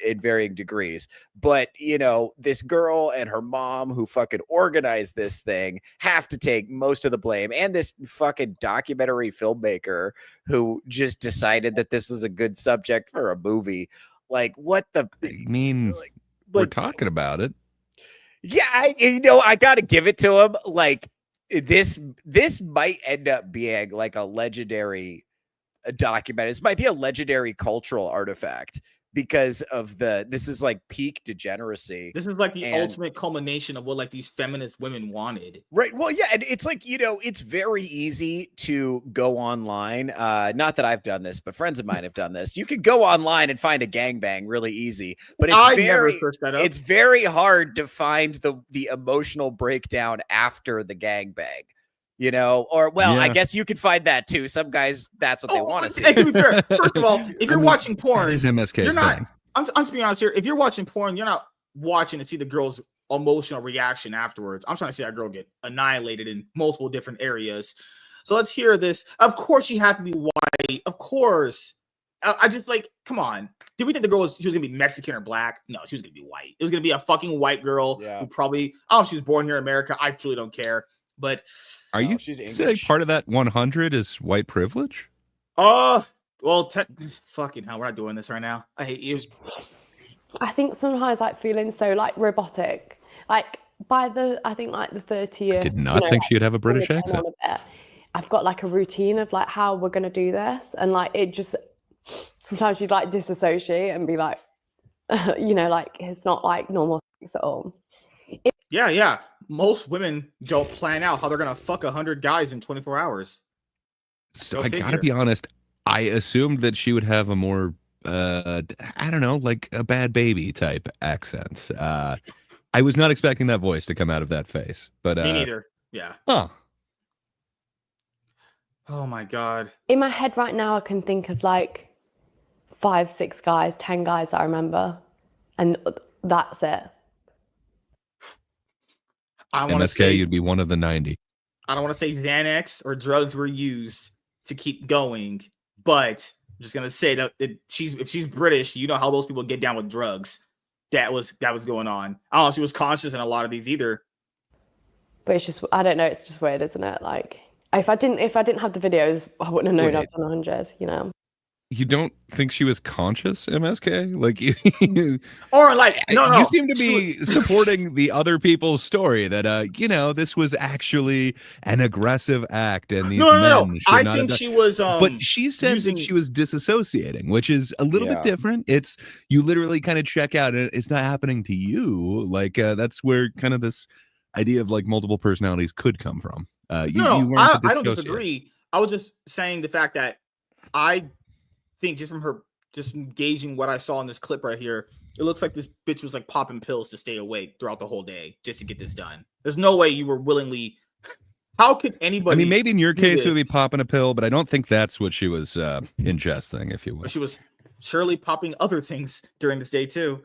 in varying degrees. But you know, this girl and her mom who fucking organized this thing have to take most of the blame, and this fucking documentary filmmaker who just decided that this was a good subject for a movie. Like, what the I mean, we're talking about it. Yeah, I gotta give it to him. Like, this might end up being like a legendary documentary. This might be a legendary cultural artifact because of this is like peak degeneracy. this is like the ultimate culmination of what like these feminist women wanted. Right. Well, yeah, and it's like, it's very easy to go online. Not that I've done this, but friends of mine have done this. You can go online and find a gangbang really easy, but never searched that up. It's very hard to find the emotional breakdown after the gangbang. Or I guess you could find that too. Some guys, that's what they want to see. And to be fair, first of all, if you're watching porn, That is MSK's you're not. thing. I'm just being honest here. If you're watching porn, you're not watching to see the girl's emotional reaction afterwards. I'm trying to see that girl get annihilated in multiple different areas. So let's hear this. Of course, she had to be white. Of course. I just like, come on. Did we think the girl she was gonna be Mexican or black? No, she was gonna be white. It was gonna be a fucking white girl who probably, she was born here in America. I truly don't care. But are you saying part of that 100 is white privilege? Well, fucking hell, we're not doing this right now. I hate you. I think sometimes like feeling so like robotic, like I think like the 30th. I did not think she'd have a British accent. I've got like a routine of like how we're gonna do this, and like it just sometimes you'd like disassociate and be like, like it's not like normal sex at all. Yeah. Most women don't plan out how they're gonna fuck 100 guys in 24 hours. So I gotta be honest. I assumed that she would have a more, I don't know, like a bad baby type accent. I was not expecting that voice to come out of that face. But me neither. Yeah. Huh. Oh my god. In my head right now, I can think of like 5, 6 guys, 10 guys that I remember, and that's it. MSK, you'd be one of the 90. I don't want to say Xanax or drugs were used to keep going, but I'm just gonna say that if she's British, you know how those people get down with drugs. That was going on. I don't know if she was conscious in a lot of these either. But it's just, I don't know, it's just weird, isn't it? Like if I didn't have the videos, I wouldn't have known I've done 100, You don't think she was conscious, MSK? Like, or like, no. You seem to be supporting the other people's story that, this was actually an aggressive act, and these men should not have done. She was. But she said that she was disassociating, which is a little bit different. It's you literally kind of check out, and it's not happening to you. Like that's where kind of this idea of like multiple personalities could come from. I don't disagree. I was just saying the fact that I think just from her engaging what I saw in this clip right here, it looks like this bitch was like popping pills to stay awake throughout the whole day just to get this done. There's no way you were willingly. How could anybody? I mean, maybe in your case it would be popping a pill, but I don't think that's what she was ingesting, if you will. She was surely popping other things during this day too.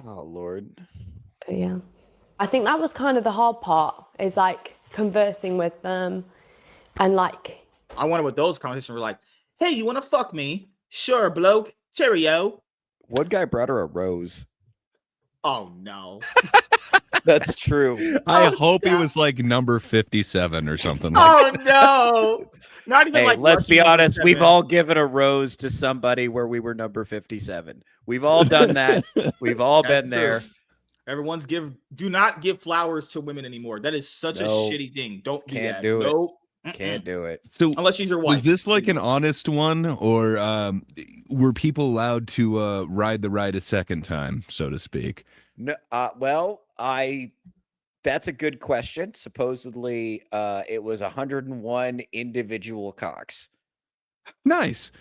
Oh Lord. But yeah, I think that was kind of the hard part, is like conversing with them, and like I wonder what those conversations were like. Hey, you want to fuck me? Sure, bloke. Cheerio. One guy brought her a rose. Oh, no. That's true. I hope he was like number 57 or something. No. Not even like. Let's be honest. We've all given a rose to somebody where we were number 57. We've all done that. We've all been there. Everyone's do not give flowers to women anymore. That is such a No. shitty thing. Don't do Can't that. do it. No. Can't do it. So Unless she's your wife. was this like an honest one, or were people allowed to ride the ride a second time, so to speak? No, well, that's a good question. Supposedly, it was 101 individual cocks. Nice.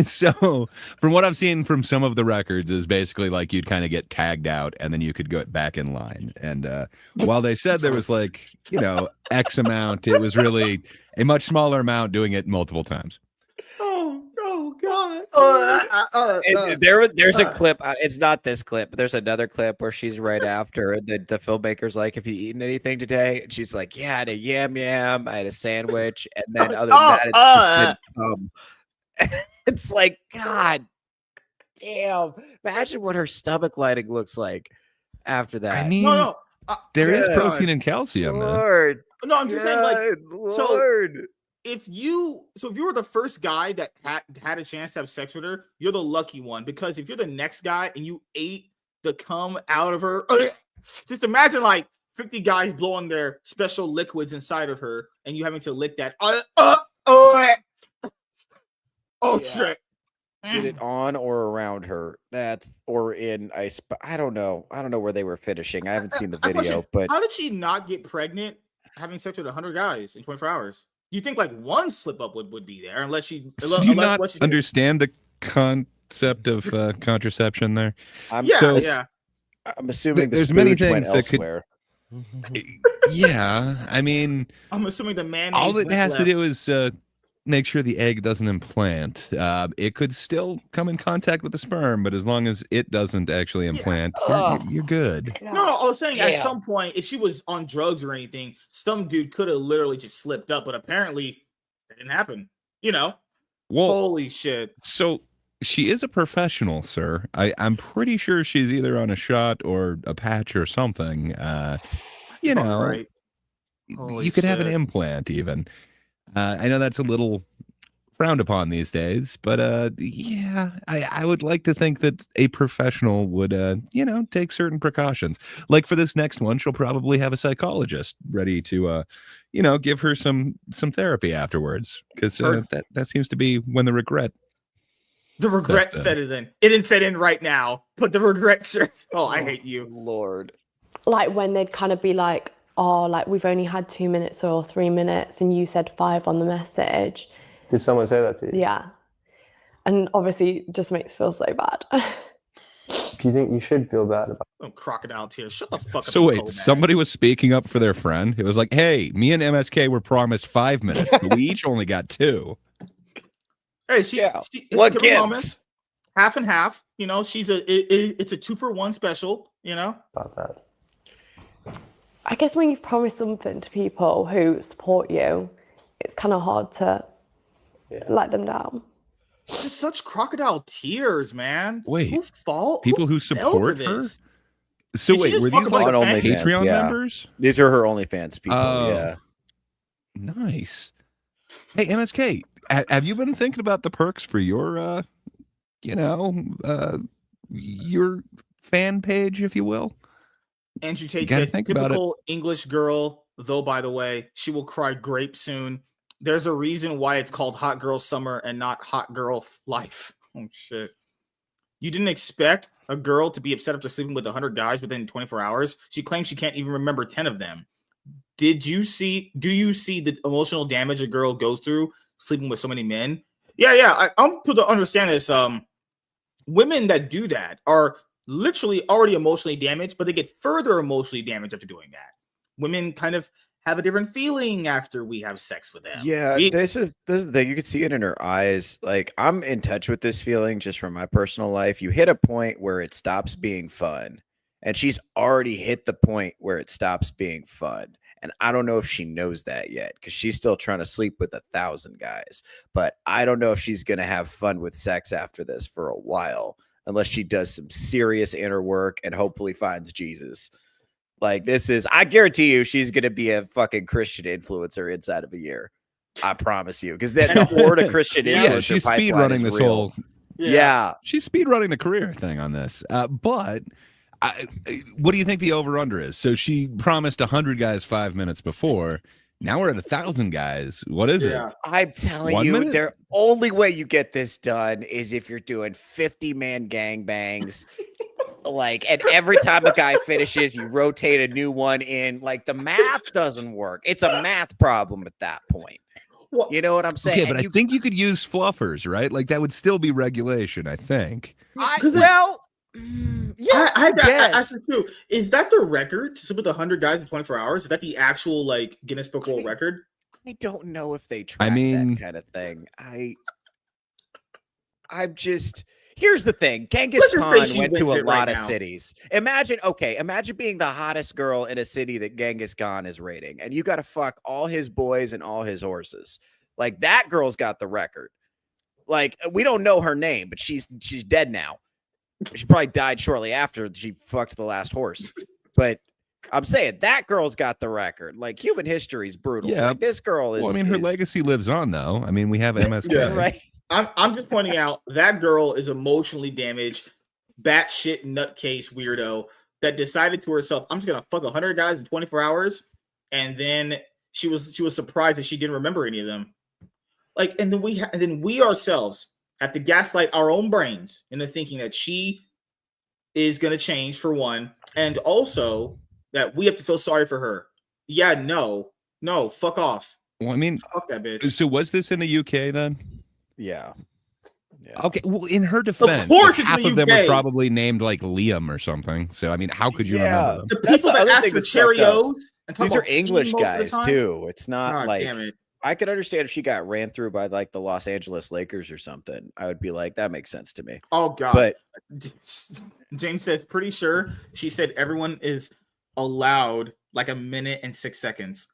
So from what I've seen from some of the records is basically like you'd kind of get tagged out and then you could go back in line. And while they said there was like, X amount, it was really a much smaller amount doing it multiple times. Oh God. There's a clip. It's not this clip, but there's another clip where she's right after, and the filmmaker's like, "Have you eaten anything today?" And she's like, "Yeah, I had a yam. I had a sandwich, and then other than that, it's like, God damn! Imagine what her stomach lining looks like after that. I mean, No. there is protein and calcium, man. Lord, No, I'm just saying, like, Lord. if you were the first guy that had a chance to have sex with her, you're the lucky one, because if you're the next guy and you ate the cum out of her, just imagine like 50 guys blowing their special liquids inside of her and you having to lick that. Shit. Did it on or around her? Or in ice. I don't know. I don't know where they were finishing. I haven't seen the video, but how did she not get pregnant having sex with 100 guys in 24 hours? You think like one slip up would be there, unless she. So do you not understand the concept of contraception there? I'm assuming there's many things that elsewhere. Yeah, I mean, I'm assuming the man. All it has to do is make sure the egg doesn't implant. It could still come in contact with the sperm, but as long as it doesn't actually implant, you're good. No, I was saying at some point, if she was on drugs or anything, some dude could have literally just slipped up, but apparently it didn't happen. Well, holy shit. So she is a professional, sir. I'm pretty sure she's either on a shot or a patch or something. Right. You could have an implant even. I know that's a little frowned upon these days, but I would like to think that a professional would take certain precautions. Like for this next one, she'll probably have a psychologist ready to give her some therapy afterwards, because that seems to be when the regret set it in. It didn't set in right now, but the regret sure. Oh, I hate you, Lord. Like when they'd kind of be like, oh, like we've only had 2 minutes or 3 minutes and you said 5 on the message. Did someone say that to you? Yeah. And obviously it just makes me feel so bad. Do you think you should feel bad about it? Oh, crocodile tears. Shut the fuck up. So wait, somebody was speaking up for their friend. It was like, hey, me and MSK were promised 5 minutes, but we each only got 2. Hey, she what gives? Half and half. It's a 2-for-1 special, About that. I guess when you've promised something to people who support you, it's kind of hard to let them down. Just such crocodile tears, man. Wait, people who support her? So wait, were these like Patreon members? These are her OnlyFans people. Yeah. Nice. Hey, MSK, have you been thinking about the perks for your, your fan page, if you will? Andrew Tate said, typical English girl, though, by the way, she will cry grape soon. There's a reason why it's called Hot Girl Summer and not Hot Girl Life. Oh, shit. You didn't expect a girl to be upset after sleeping with 100 guys within 24 hours? She claims she can't even remember 10 of them. Do you see the emotional damage a girl goes through sleeping with so many men? Yeah. I'm to understand this. Women that do that are literally already emotionally damaged, but they get further emotionally damaged after doing that. Women kind of have a different feeling after we have sex with them. Yeah, this is the thing. You can see it in her eyes. Like, I'm in touch with this feeling just from my personal life. You hit a point where it stops being fun, and she's already hit the point where it stops being fun. And I don't know if she knows that yet, because she's still trying to sleep with 1,000 guys. But I don't know if she's going to have fun with sex after this for a while, unless she does some serious inner work and hopefully finds Jesus. Like, I guarantee you she's going to be a fucking Christian influencer inside of a year. I promise you. Because the horde of Christian influencer she's speed running this real. whole... Yeah. She's speed running the career thing on this. But What do you think the over-under is? So she promised 100 guys 5 minutes before. Now we're at 1,000 guys. What is it? I'm telling 1 you, minute? the only way you get this done is if you're doing 50-man gangbangs. Like, and every time a guy finishes, you rotate a new one in. Like, the math doesn't work. It's a math problem at that point. You know what I'm saying? Okay, but I think you could use fluffers, right? Like that would still be regulation, I think. I asked you too. Is that the record to submit 100 guys in 24 hours? Is that the actual like Guinness Book World Record? I don't know if they track that kind of thing. I'm just. Here's the thing. Genghis Khan went to a lot of cities. Imagine being the hottest girl in a city that Genghis Khan is raiding, and you got to fuck all his boys and all his horses. Like, that girl's got the record. Like, we don't know her name, but she's dead now. She probably died shortly after she fucked the last horse. But I'm saying that girl's got the record. Like, human history is brutal. Yeah. Like, this girl is. Well, I mean, her legacy lives on, though. I mean, we have MSK. Yeah. Right. I'm just pointing out that girl is emotionally damaged, batshit nutcase weirdo that decided to herself, I'm just gonna fuck 100 guys in 24 hours, and then she was surprised that she didn't remember any of them. Like, and then we ourselves have to gaslight our own brains into thinking that she is gonna change, for one, and also that we have to feel sorry for her. Yeah, no, fuck off. Well, I mean, fuck that bitch. So was this in the UK then? Yeah. Okay. Well, in her defense, of course, like, half of them were probably named like Liam or something. So I mean, how could you remember them? The people that ask for Cheerios. These are English guys too. It's not like. Damn it. I could understand if she got ran through by like the Los Angeles Lakers or something. I would be like, that makes sense to me. Oh God. But James says, pretty sure she said everyone is allowed like a minute and 6 seconds.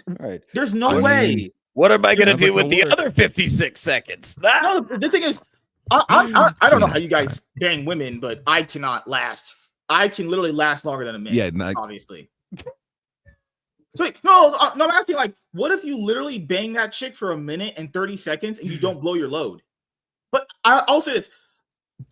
All right. There's no way. What am I going to do with the other 56 seconds? No, the thing is, I don't know how you guys bang women, but I cannot last. I can literally last longer than a minute. Yeah, obviously. So no, I'm asking, like, what if you literally bang that chick for a minute and 30 seconds and you don't blow your load? But I'll say this.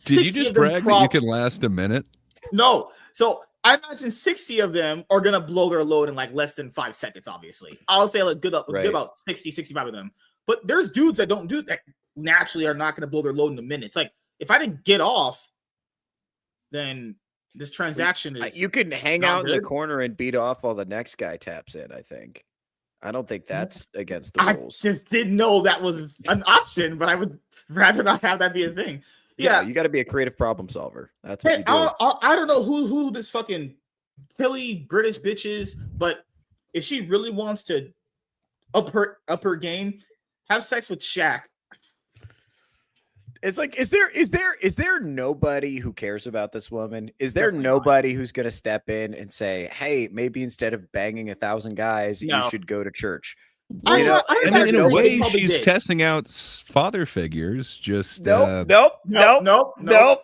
Did you just brag that you can last a minute? No. So I imagine 60 of them are going to blow their load in like less than 5 seconds, obviously. I'll say like good about 60, 65 of them. But there's dudes that don't do that, naturally are not going to blow their load in a minute. It's like, if I didn't get off, then this transaction is. You can hang out in the corner and beat off while the next guy taps in, I think. I don't think that's against the rules. I just didn't know that was an option, but I would rather not have that be a thing. Yeah, you got to be a creative problem solver. That's what you do. I don't know who this fucking Tilly British bitch is, but if she really wants to up her game, have sex with Shaq. It's like, is there nobody who cares about this woman? Is there nobody who's going to step in and say, hey, maybe instead of banging 1,000 guys, you should go to church? I mean, in a way, she's testing out father figures. Just nope. No.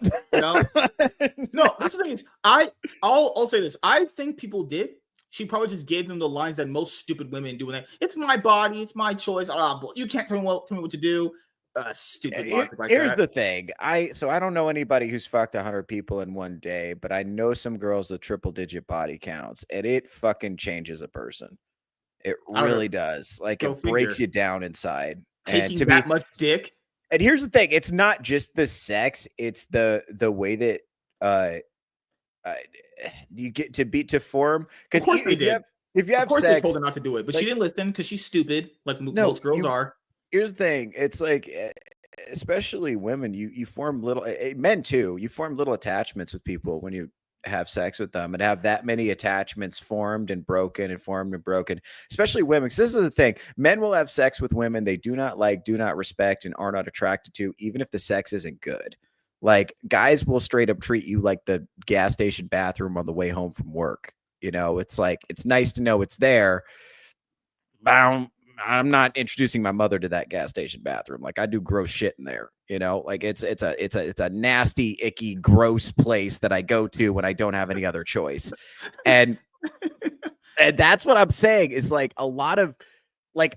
This thing is, I'll say this. I think people did. She probably just gave them the lines that most stupid women do. When it's my body, it's my choice. You can't tell me what to do. Stupid logic like Here's that. the thing. I don't know anybody who's fucked 100 people in one day, but I know some girls with triple-digit body counts, and it fucking changes a person. It really does. Like, it breaks you down inside. Taking that much dick. And here's the thing: it's not just the sex; it's the way that you get to form. Because of course they did. If you have sex, they told her not to do it, but she didn't listen because she's stupid, like most girls are. Here's the thing: it's like, especially women, you form little men too. You form little attachments with people when you have sex with them, and have that many attachments formed and broken and formed and broken. Especially women, because this is the thing: men will have sex with women they do not like, do not respect, and are not attracted to, even if the sex isn't good. Like, guys will straight up treat you like the gas station bathroom on the way home from work. You know, it's like, it's nice to know it's there. I'm not introducing my mother to that gas station bathroom. Like, I do gross shit in there, you know, like it's a nasty, icky, gross place that I go to when I don't have any other choice. And that's what I'm saying is, like, a lot of, like,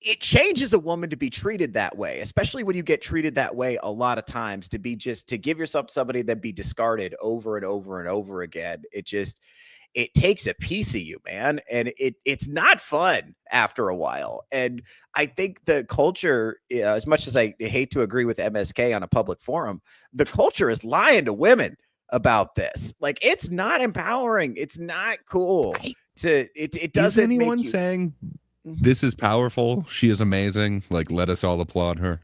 it changes a woman to be treated that way, especially when you get treated that way a lot of times, to give yourself to somebody that be discarded over and over and over again. It takes a piece of you, man. And it's not fun after a while. And I think the culture, as much as I hate to agree with MSK on a public forum, the culture is lying to women about this. Like, it's not empowering. It's not cool. It doesn't. Is anyone make you, saying this is powerful? She is amazing. Like, let us all applaud her.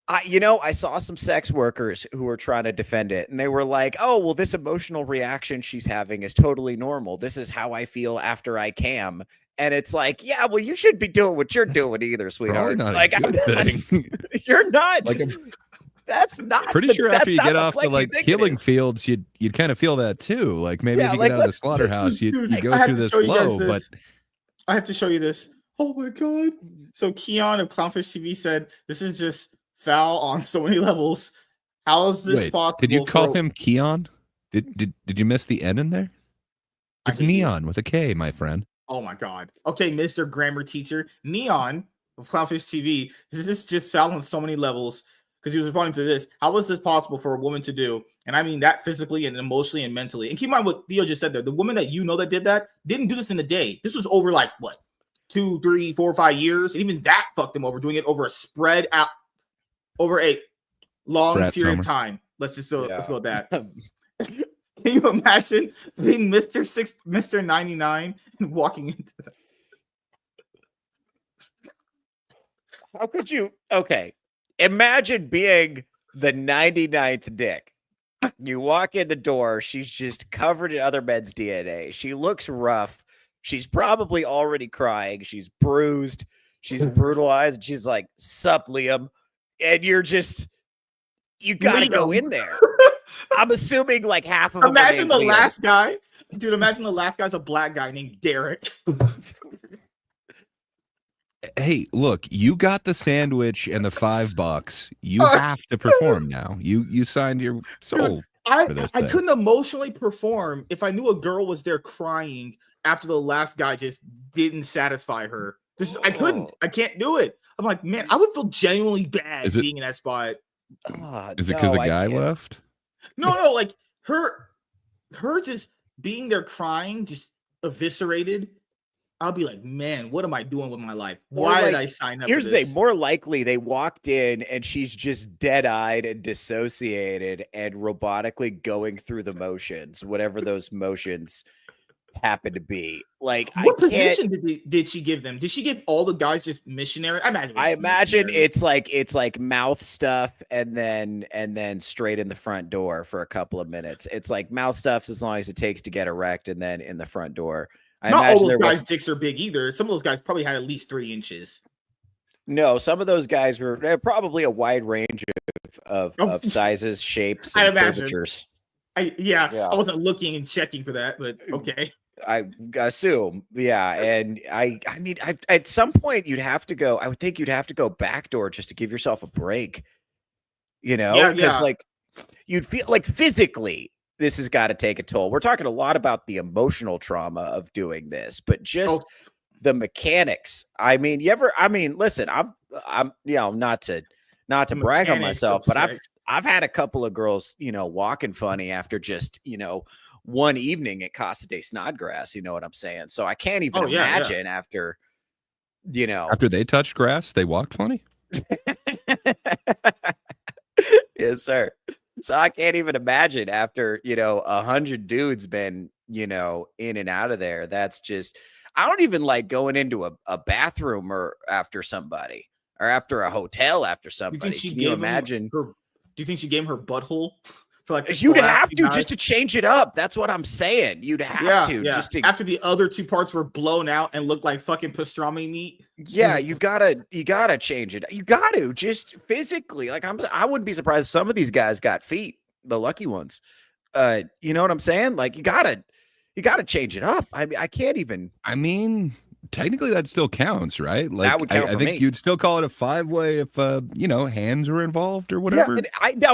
I saw some sex workers who were trying to defend it, and they were like, "Oh, well, this emotional reaction she's having is totally normal. This is how I feel after I cam." And it's like, yeah, well, you should be doing what you're doing either, sweetheart. Not like, a good thing. You're not. Like, that's not. Pretty sure after you get off the like killing is. fields, you'd kind of feel that too. Like, maybe if you like, get out of the slaughterhouse, you go I have through to this show you guys flow. But I have to show you this. Oh my god! So Keon of Clownfish TV said this is just foul on so many levels. How is this possible? Did you call him Keon? Did you miss the N in there? It's Neon with a K, my friend. Oh my god. Okay, Mr. Grammar Teacher. Neon of Clownfish TV. This is just foul on so many levels. Because he was responding to this. How was this possible for a woman to do? And I mean that physically and emotionally and mentally. And keep in mind what Theo just said there. The woman that you know that did that didn't do this in a day. This was over like what? 2, 3, 4, 5 years. And even that fucked him over, doing it over a spread out over a long period of time. Let's go with that. Can you imagine being Mr. 99 and walking into that? How could you? Okay. Imagine being the 99th dick. You walk in the door. She's just covered in other men's DNA. She looks rough. She's probably already crying. She's bruised. She's brutalized. She's like, sup, Liam. And you got to go in there. I'm assuming like half of them. Imagine the last guy. Dude, imagine the last guy's a black guy named Derek. Hey, look, you got the sandwich and the $5. You have to perform now. You signed your soul for this thing. I couldn't emotionally perform if I knew a girl was there crying after the last guy just didn't satisfy her. I couldn't. I can't do it. I'm like, man, I would feel genuinely bad being in that spot. Is it because the guy left? No, like her just being there crying, just eviscerated. I'll be like, man, what am I doing with my life? Why did I sign up for this? Here's the more likely they walked in and she's just dead-eyed and dissociated and robotically going through the motions, whatever those motions happen to be. Like, what position did she give them? Did she give all the guys just missionary? I imagine it's like mouth stuff and then straight in the front door for a couple of minutes. It's like mouth stuff as long as it takes to get erect, and then in the front door. Not all those guys' dicks are big either. Some of those guys probably had at least 3 inches. No, some of those guys were probably a wide range of sizes, shapes, and curvatures. I wasn't looking and checking for that, but okay. I assume, yeah. And I mean, at some point you'd have to go. I would think you'd have to go backdoor just to give yourself a break. You know, because like you'd feel like physically. This has got to take a toll. We're talking a lot about the emotional trauma of doing this, but just the mechanics. I mean, listen, I'm not to brag on myself, but I've had a couple of girls, walking funny after just, one evening at Casa de Snodgrass, you know what I'm saying? So I can't even imagine after, After they touched grass, they walked funny? Yes, sir. So I can't even imagine after, 100 dudes been, in and out of there. That's just, I don't even like going into a bathroom or after somebody or after a hotel after somebody. Can you imagine? Do you think she gave him her butthole? For like you'd have to just to change it up. That's what I'm saying. You'd have to just to after the other 2 parts were blown out and looked like fucking pastrami meat. Yeah, you gotta change it. You got to just physically. Like I wouldn't be surprised if some of these guys got feet, the lucky ones. You know what I'm saying? Like you gotta change it up. I mean, I can't even. I mean, technically that still counts, right? Like would count I for think me. you'd still call it a 5-way if hands were involved or Yeah, whatever. and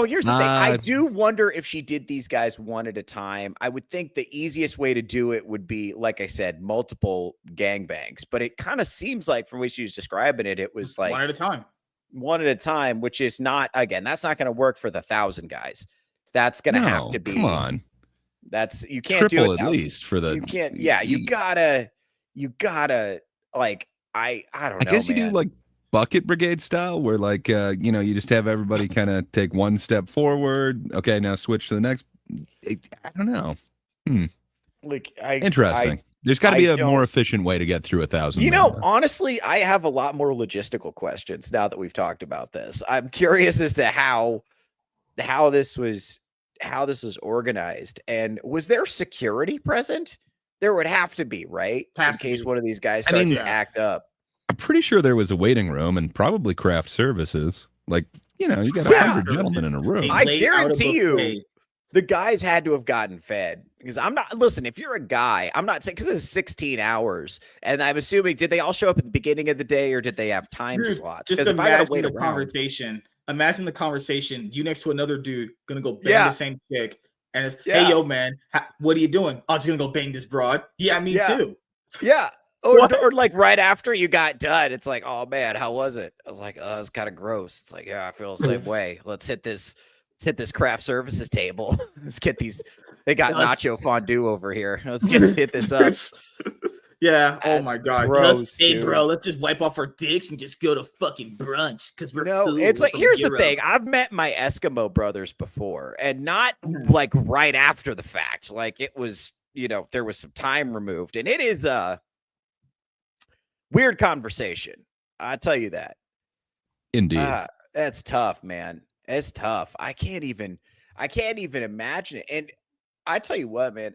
here's the thing. I do wonder if she did these guys one at a time. I would think the easiest way to do it would be, like I said, multiple gangbangs. But it kind of seems like, from the way she was describing it, it was like one at a time. One at a time, which is not, again, that's not going to work for the 1,000 guys. That's going to have to be. Come on. You can't triple do it at least for the. You can't. Yeah, you gotta like. I don't know. I guess you man. do like bucket brigade style, where like you just have everybody kind of take one step forward. Okay, now switch to the next. I don't know. Like Interesting. There's got to be a more efficient way to get through 1,000. You know, honestly, I have a lot more logistical questions now that we've talked about this. I'm curious as to how this was organized, and was there security present? There would have to be, right? In case one of these guys starts to act up. I'm pretty sure there was a waiting room and probably craft services. Like, you got 100 gentlemen in a room. I guarantee you, the guys had to have gotten fed. Because listen, if you're a guy, I'm not saying, because this is 16 hours. And I'm assuming, did they all show up at the beginning of the day, or did they have time slots? Just imagine the conversation. Imagine the conversation. You next to another dude, gonna go bang the same chick. And it's, hey, yo, man, what are you doing? Oh, just gonna go bang this broad. Yeah, me too. Yeah. Or like right after you got done, it's like, oh man, how was it? I was like, oh, it's kind of gross. It's like, yeah, I feel the same way. Let's hit this craft services table. Let's get these. They got nacho fondue over here. Let's hit this up. Yeah. That's oh my God. Gross, hey, bro, let's just wipe off our dicks and just go to fucking brunch because we're cool. It's like, here's the thing. I've met my Eskimo brothers before, and not like right after the fact. Like it was, there was some time removed, and it is a weird conversation. I tell you that. Indeed. That's tough, man. It's tough. I can't even imagine it. And I tell you what, man.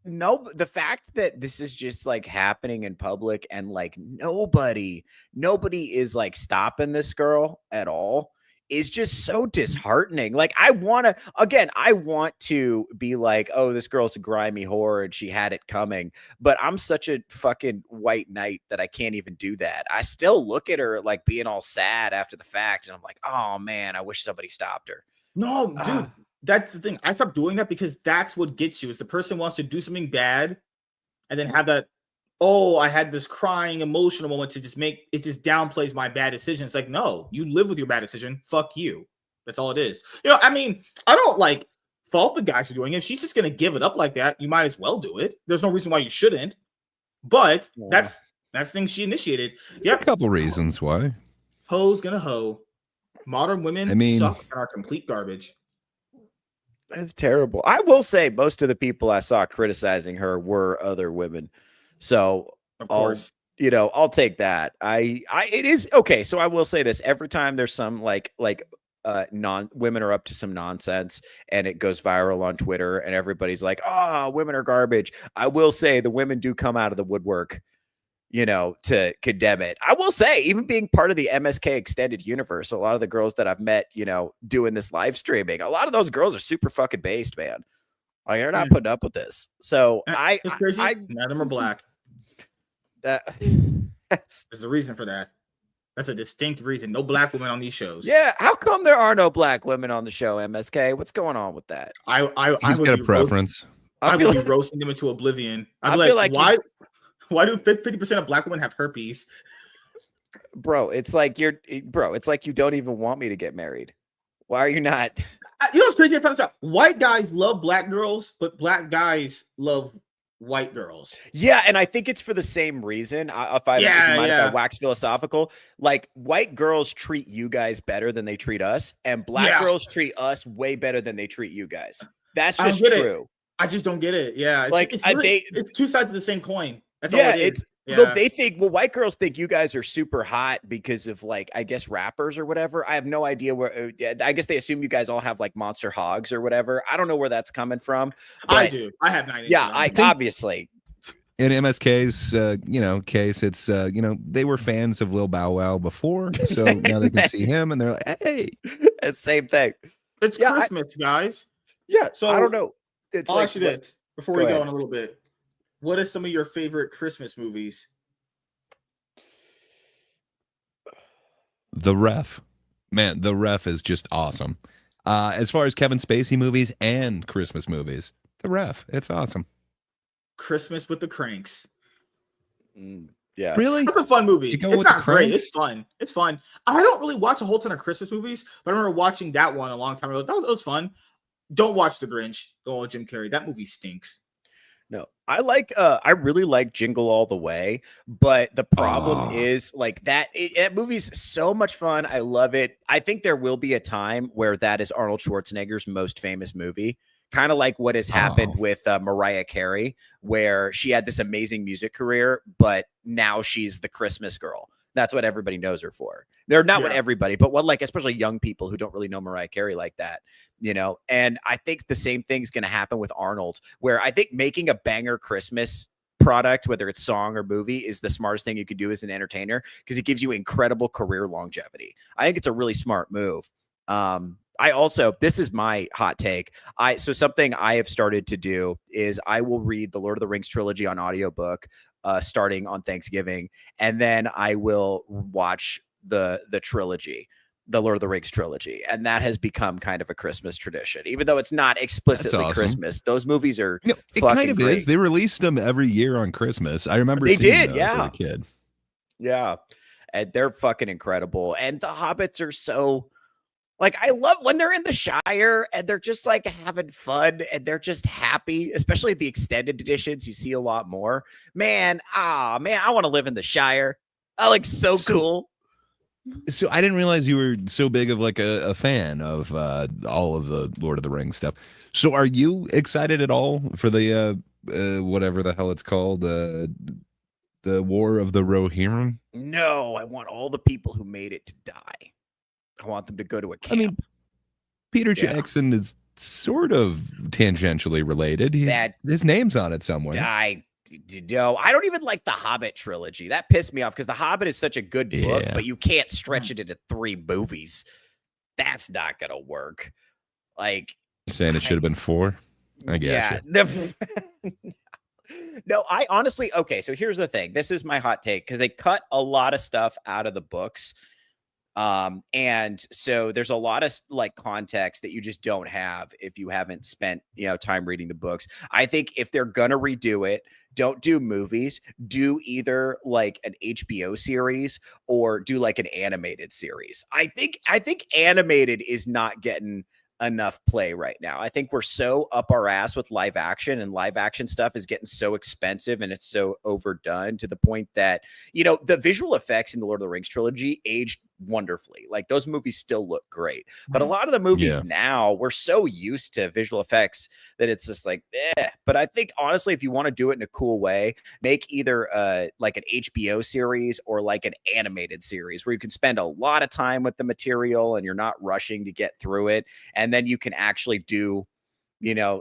No, the fact that this is just like happening in public, and like nobody is like stopping this girl at all, is just so disheartening. Like I want to be like, oh, this girl's a grimy whore and she had it coming, but I'm such a fucking white knight that I can't even do that. I still look at her like being all sad after the fact, and I'm like, oh man, I wish somebody stopped her. No, dude. That's the thing. I stopped doing that because that's what gets you. Is the person wants to do something bad and then have that, oh, I had this crying emotional moment to just make it, just downplays my bad decision. It's like, no, you live with your bad decision. Fuck you. That's all it is. I mean, I don't like fault the guys for doing it. If she's just going to give it up like that, you might as well do it. There's no reason why you shouldn't. But that's the thing she initiated. There's a couple reasons why. Hoe's going to hoe. Modern women suck and are complete garbage. That's terrible. I will say most of the people I saw criticizing her were other women. So of course, I'll take that. It is okay. So I will say this: every time there's some women are up to some nonsense and it goes viral on Twitter and everybody's like, oh, women are garbage. I will say the women do come out of the woodwork, to condemn it. I will say, even being part of the MSK extended universe, a lot of the girls that I've met, doing this live streaming, a lot of those girls are super fucking based, man. Like, they're not putting up with this. So it's crazy. None of them are black. There's a reason for that. That's a distinct reason. No black women on these shows. Yeah. How come there are no black women on the show, MSK? What's going on with that? He's got a preference. I would be roasting them into oblivion. I'd be like, why do 50% of black women have herpes? Bro, it's like you don't even want me to get married. Why are you not? What's crazy? I found this out. White guys love black girls, but black guys love white girls. Yeah, and I think it's for the same reason. If I wax philosophical, like white girls treat you guys better than they treat us, and black girls treat us way better than they treat you guys. That's just true. I just don't get it. Yeah, it's two sides of the same coin. That's all it is. Look, they think, white girls think you guys are super hot because of I guess rappers or whatever. I have no idea where. I guess they assume you guys all have like monster hogs or whatever. I don't know where that's coming from. I do. I have 9 inches. Yeah, obviously. In MSK's, case, it's they were fans of Lil Bow Wow before, so now they can see him and they're like, hey, it's the same thing. It's Christmas, guys. Yeah, so I don't know. I'll ask you this before we go on a little bit. What are some of your favorite Christmas movies? The Ref. Man, The Ref is just awesome. As far as Kevin Spacey movies and Christmas movies, The Ref, it's awesome. Christmas with the Cranks. Yeah. Really? That's a fun movie. You go It's with the not great. Cranks? It's fun. It's fun. I don't really watch a whole ton of Christmas movies, but I remember watching that one a long time ago. That was fun. Don't watch The Grinch. Don't watch Jim Carrey. That movie stinks. No, I really like Jingle All the Way, but the problem is like that movie's so much fun. I love it. I think there will be a time where that is Arnold Schwarzenegger's most famous movie, kind of like what has happened with Mariah Carey, where she had this amazing music career, but now she's the Christmas girl. That's what everybody knows her for. They're not what everybody, but what, like, especially young people who don't really know Mariah Carey like that, you know? And I think the same thing's going to happen with Arnold, where I think making a banger Christmas product, whether it's song or movie, is the smartest thing you could do as an entertainer, because it gives you incredible career longevity. I think it's a really smart move. I also, this is my hot take. So something I have started to do is I will read the Lord of the Rings trilogy on audiobook, starting on Thanksgiving, and then I will watch the trilogy, the Lord of the Rings trilogy, and that has become kind of a Christmas tradition, even though it's not explicitly awesome. Christmas. Those movies are it kind of great. is. They released them every year on Christmas. I remember They seeing did, those yeah. as a kid. Yeah, and they're fucking incredible. And the Hobbits are so, like, I love when they're in the Shire and they're just like having fun and they're just happy, especially the extended editions. You see a lot more. Man, I want to live in the Shire. I like so cool. So I didn't realize you were so big of like a fan of all of the Lord of the Rings stuff. So are you excited at all for the whatever the hell it's called, the War of the Rohirrim? No, I want all the people who made it to die. I want them to go to a camp. I mean, Peter Jackson is sort of tangentially related. His name's on it somewhere. I don't even like the Hobbit trilogy. That pissed me off because the Hobbit is such a good book, but you can't stretch it into 3 movies. That's not gonna work. Like, you're saying it should have been 4? I guess. Yeah. No, I honestly, okay, so here's the thing. This is my hot take, because they cut a lot of stuff out of the books. And so there's a lot of like context that you just don't have if you haven't spent, time reading the books. I think if they're gonna redo it, don't do movies, do either like an HBO series or do like an animated series. I think animated is not getting enough play right now. I think we're so up our ass with live action, and live action stuff is getting so expensive and it's so overdone to the point that, the visual effects in the Lord of the Rings trilogy aged wonderfully. Like, those movies still look great, but a lot of the movies now, we're so used to visual effects that it's just like, But I think honestly, if you want to do it in a cool way, make either like an HBO series or like an animated series where you can spend a lot of time with the material and you're not rushing to get through it. And then you can actually do,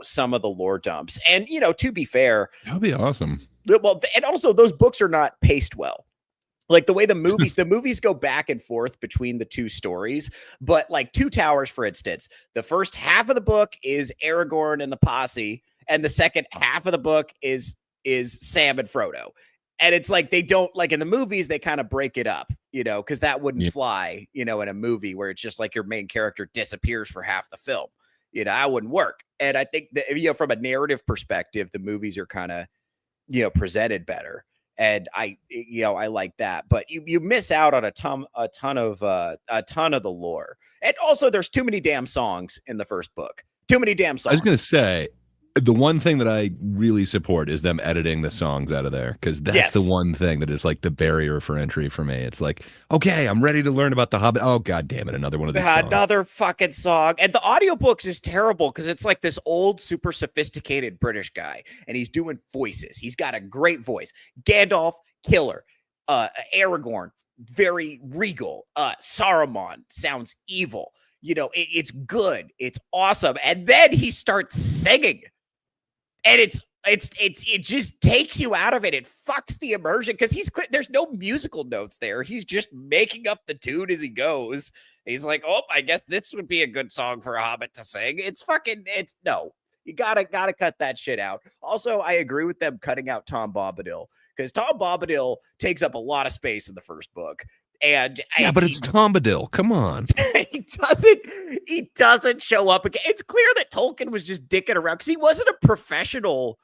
some of the lore dumps. And, to be fair, that'd be awesome. Well, and also those books are not paced well. Like the way the movies go back and forth between the 2 stories. But like Two Towers, for instance, the first half of the book is Aragorn and the posse, and the second half of the book is Sam and Frodo. And it's like, they don't, like in the movies, they kind of break it up, because that wouldn't fly, in a movie where it's just like your main character disappears for half the film. That wouldn't work. And I think that, from a narrative perspective, the movies are kind of, presented better. And I like that, but you miss out on a ton of the lore. And also there's too many damn songs in the first book. Too many damn songs. I was going to say, the one thing that I really support is them editing the songs out of there, because that's the one thing that is like the barrier for entry for me. It's like, okay, I'm ready to learn about the Hobbit. Oh, God damn it, another one of these songs. Another fucking song. And the audiobooks is terrible because it's like this old, super sophisticated British guy, and he's doing voices. He's got a great voice. Gandalf, killer. Aragorn, very regal. Saruman sounds evil. It's good. It's awesome. And then he starts singing. And it just takes you out of it. It fucks the immersion because there's no musical notes there. He's just making up the tune as he goes. He's like, oh, I guess this would be a good song for a Hobbit to sing. No, you gotta cut that shit out. Also, I agree with them cutting out Tom Bombadil, because Tom Bombadil takes up a lot of space in the first book. And but it's Tom Bombadil. Come on. he doesn't show up again. It's clear that Tolkien was just dicking around because he wasn't a professional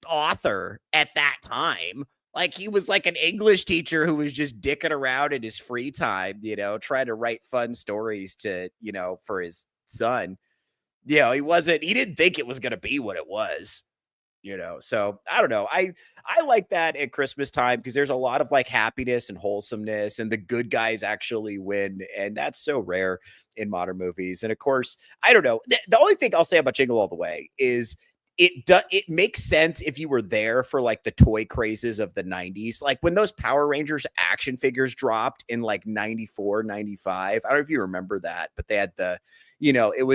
author at that time. Like, he was like an English teacher who was just dicking around in his free time, trying to write fun stories to, for his son. He didn't think it was going to be what it was, so I don't know. I like that at Christmas time because there's a lot of like happiness and wholesomeness, and the good guys actually win. And that's so rare in modern movies. And of course, I don't know. The only thing I'll say about Jingle All the Way is it makes sense if you were there for like the toy crazes of the 90s. Like when those Power Rangers action figures dropped in like 94, 95. I don't know if you remember that, but they had it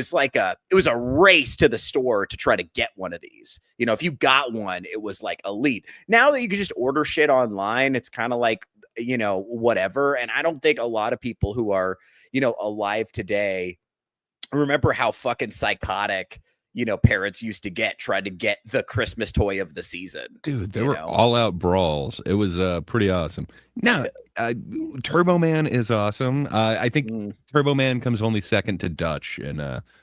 was a race to the store to try to get one of these. If you got one, it was like elite. Now that you can just order shit online, it's kind of like, whatever. And I don't think a lot of people who are, alive today remember how fucking psychotic parents used to trying to get the Christmas toy of the season. Dude, there were all-out brawls. It was pretty awesome. Now, Turbo Man is awesome. I think Turbo Man comes only second to Dutch in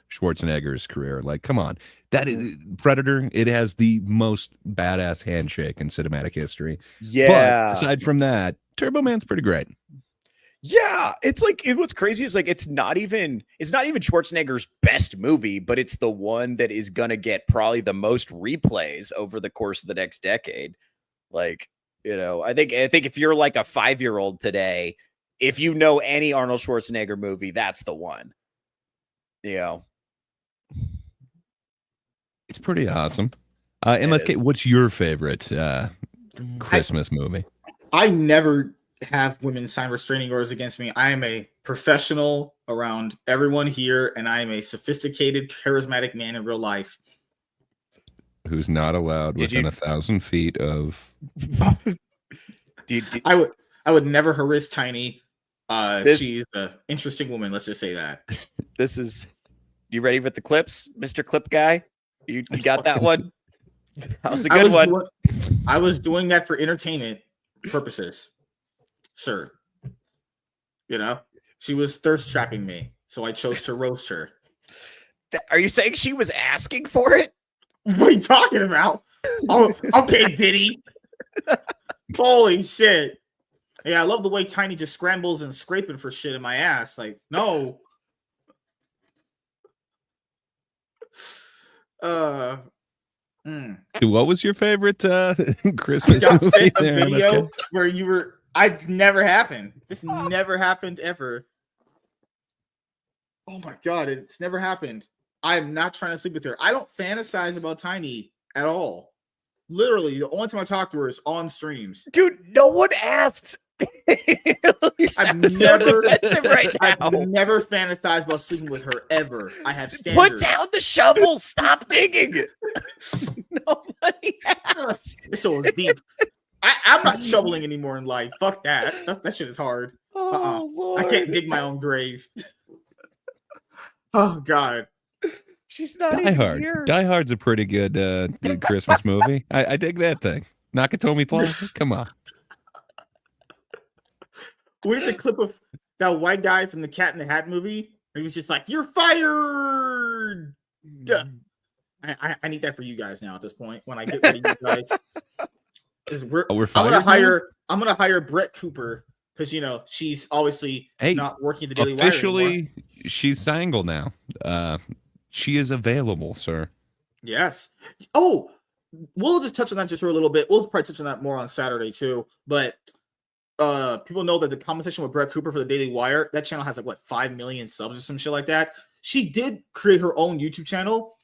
Schwarzenegger's career. Like, come on. That is Predator. It has the most badass handshake in cinematic history. Yeah. But aside from that, Turbo Man's pretty great. Yeah, it's like what's crazy is like it's not even Schwarzenegger's best movie, but it's the one that is gonna get probably the most replays over the course of the next decade. Like, I think if you're like a 5-year-old today, if you know any Arnold Schwarzenegger movie, that's the one. It's pretty awesome. MSK, what's your favorite Christmas movie? I never have women sign restraining orders against me. I am a professional around everyone here, and I am a sophisticated, charismatic man in real life. Who's not allowed within 1,000 feet of... I would never harass Tiny. She's an interesting woman, let's just say that. You ready with the clips, Mr. Clip Guy? You got that one? That was a good one. I was doing that for entertainment purposes. Sir, she was thirst trapping me, so I chose to roast her. Are you saying she was asking for it? What are you talking about? Oh, okay, Diddy. Holy shit. Yeah, I love the way Tiny just scrambles and scraping for shit in my ass. Like, no. What was your favorite Christmas movie? Sent a video where you were... It's never happened. This never happened ever. Oh my God, it's never happened. I'm not trying to sleep with her. I don't fantasize about Tiny at all. Literally, the only time I talk to her is on streams. Dude, no one asked. I've never fantasized about sleeping with her ever. I have standards. Put down the shovel. Stop digging. Nobody asked. This show is deep. I'm not shoveling anymore in life. Fuck that. That shit is hard. I can't dig my own grave. Oh God. She's not Die even Hard. here. Die Hard's a pretty good Christmas movie. I dig that thing. Nakatomi Plaza. Come on. We did the clip of that white guy from the Cat in the Hat movie. He was just like, "You're fired." Duh. I need that for you guys now. At this point, when I get rid of you guys. We're fired. I'm gonna hire Brett Cooper because she's obviously not working at the Daily Wire officially. She's single now. She is available, sir. Yes. Oh, we'll just touch on that just for a little bit. We'll probably touch on that more on Saturday too. But people know that the conversation with Brett Cooper for the Daily Wire, that channel has like 5 million subs or some shit like that. She did create her own YouTube channel.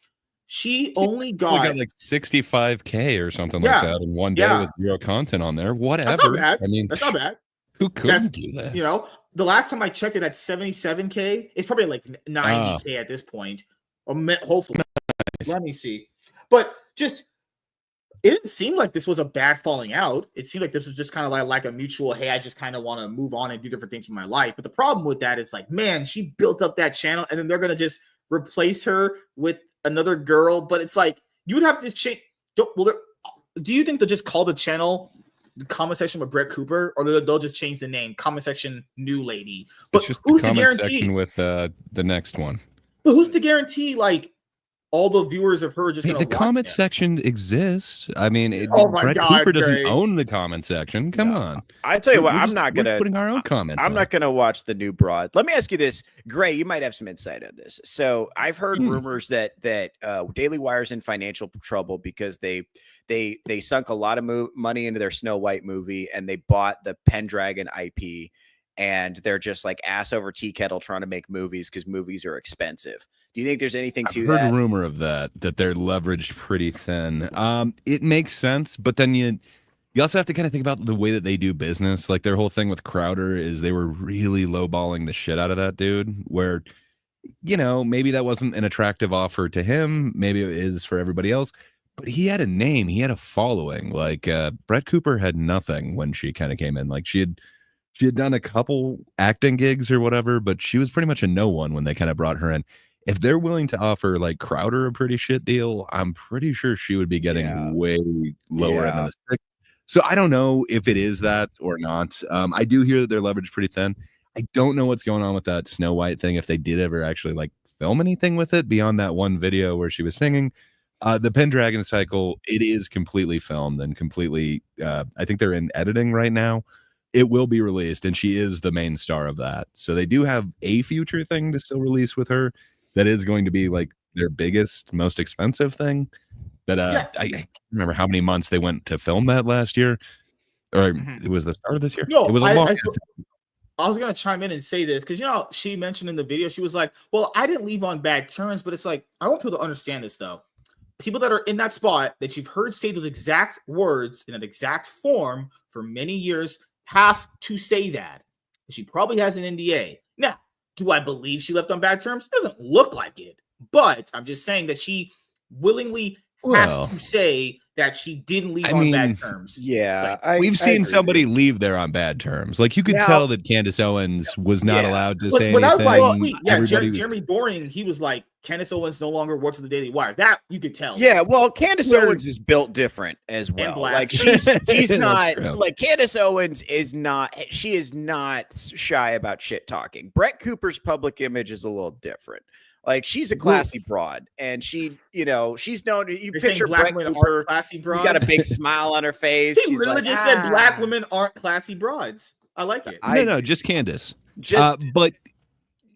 She only got like 65K or something like that in one day with zero content on there. Whatever. That's not bad. I mean, that's not bad. Who could do that? The last time I checked it at 77K. It's probably like 90K at this point. Or hopefully. Nice. Let me see. But just it didn't seem like this was a bad falling out. It seemed like this was just kind of like a mutual, hey, I just kind of want to move on and do different things with my life. But the problem with that is like, man, she built up that channel and then they're gonna just replace her with another girl. But it's like you would have to change. Do you think they'll just call the channel the comment section with Brett Cooper, or they'll just change the name. Comment section new lady. But It's just who's the to comment guarantee? section with the next one. But who's to guarantee like all the viewers of her just Hey, gonna the watch comment it? section exists. I mean, Oh my Brett God, Cooper doesn't Gray. own the comment section. Come No. on. I tell you what, We're I'm just- not we're gonna. putting our own comments. I'm on. not gonna watch the new Broad. Let me ask you this, Gray. You might have some insight on this. So I've heard rumors that Daily Wire's in financial trouble because they sunk a lot of money into their Snow White movie and they bought the Pendragon IP, and they're just like ass over tea kettle trying to make movies because movies are expensive. Do you think there's anything I've to heard that? a rumor of that they're leveraged pretty thin. It makes sense, but then you also have to kind of think about the way that they do business. Like their whole thing with Crowder is they were really lowballing the shit out of that dude, where, you know, maybe that wasn't an attractive offer to him. Maybe it is for everybody else, but he had a name, he had a following. Like Brett Cooper had nothing when she kind of came in. Like she had done a couple acting gigs or whatever, but she was pretty much a no one when they kind of brought her in. If they're willing to offer like Crowder a pretty shit deal, I'm pretty sure she would be getting way lower end of the stick. So I don't know if it is that or not. I do hear that they're leveraged pretty thin. I don't know what's going on with that Snow White thing, if they did ever actually like film anything with it beyond that one video where she was singing. The Pendragon cycle, it is completely filmed and completely, I think they're in editing right now. It will be released, and she is the main star of that. So they do have a future thing to still release with her that is going to be like their biggest, most expensive thing. That I can't remember how many months they went to film that last year, or it was the start of this year. No, it was a long. I was gonna chime in and say this because she mentioned in the video, she was like, "Well, I didn't leave on bad terms," but it's like I want people to understand this though. People that are in that spot that you've heard say those exact words in that exact form for many years have to say that. She probably has an NDA. Now, do I believe she left on bad terms? It doesn't look like it, but I'm just saying that she willingly has to say that she didn't leave on bad terms. Yeah, Like, we've seen somebody leave there on bad terms. Like you could tell that Candace Owens was not allowed to say anything. That was my tweet. Yeah, Everybody Jeremy Boring, he was like, Candace Owens no longer works at the Daily Wire. That you could tell. Yeah, well, Candace Owens is built different as well. black. Like she's not true. like Candace Owens is not. She is not shy about shit talking. Brett Cooper's public image is a little different. Like she's a classy broad, and she, she's known. You You're picture black Brett women Cooper, aren't classy broads. she's got a big smile on her face. He really just said black women aren't classy broads. I like it. No, just Candace. But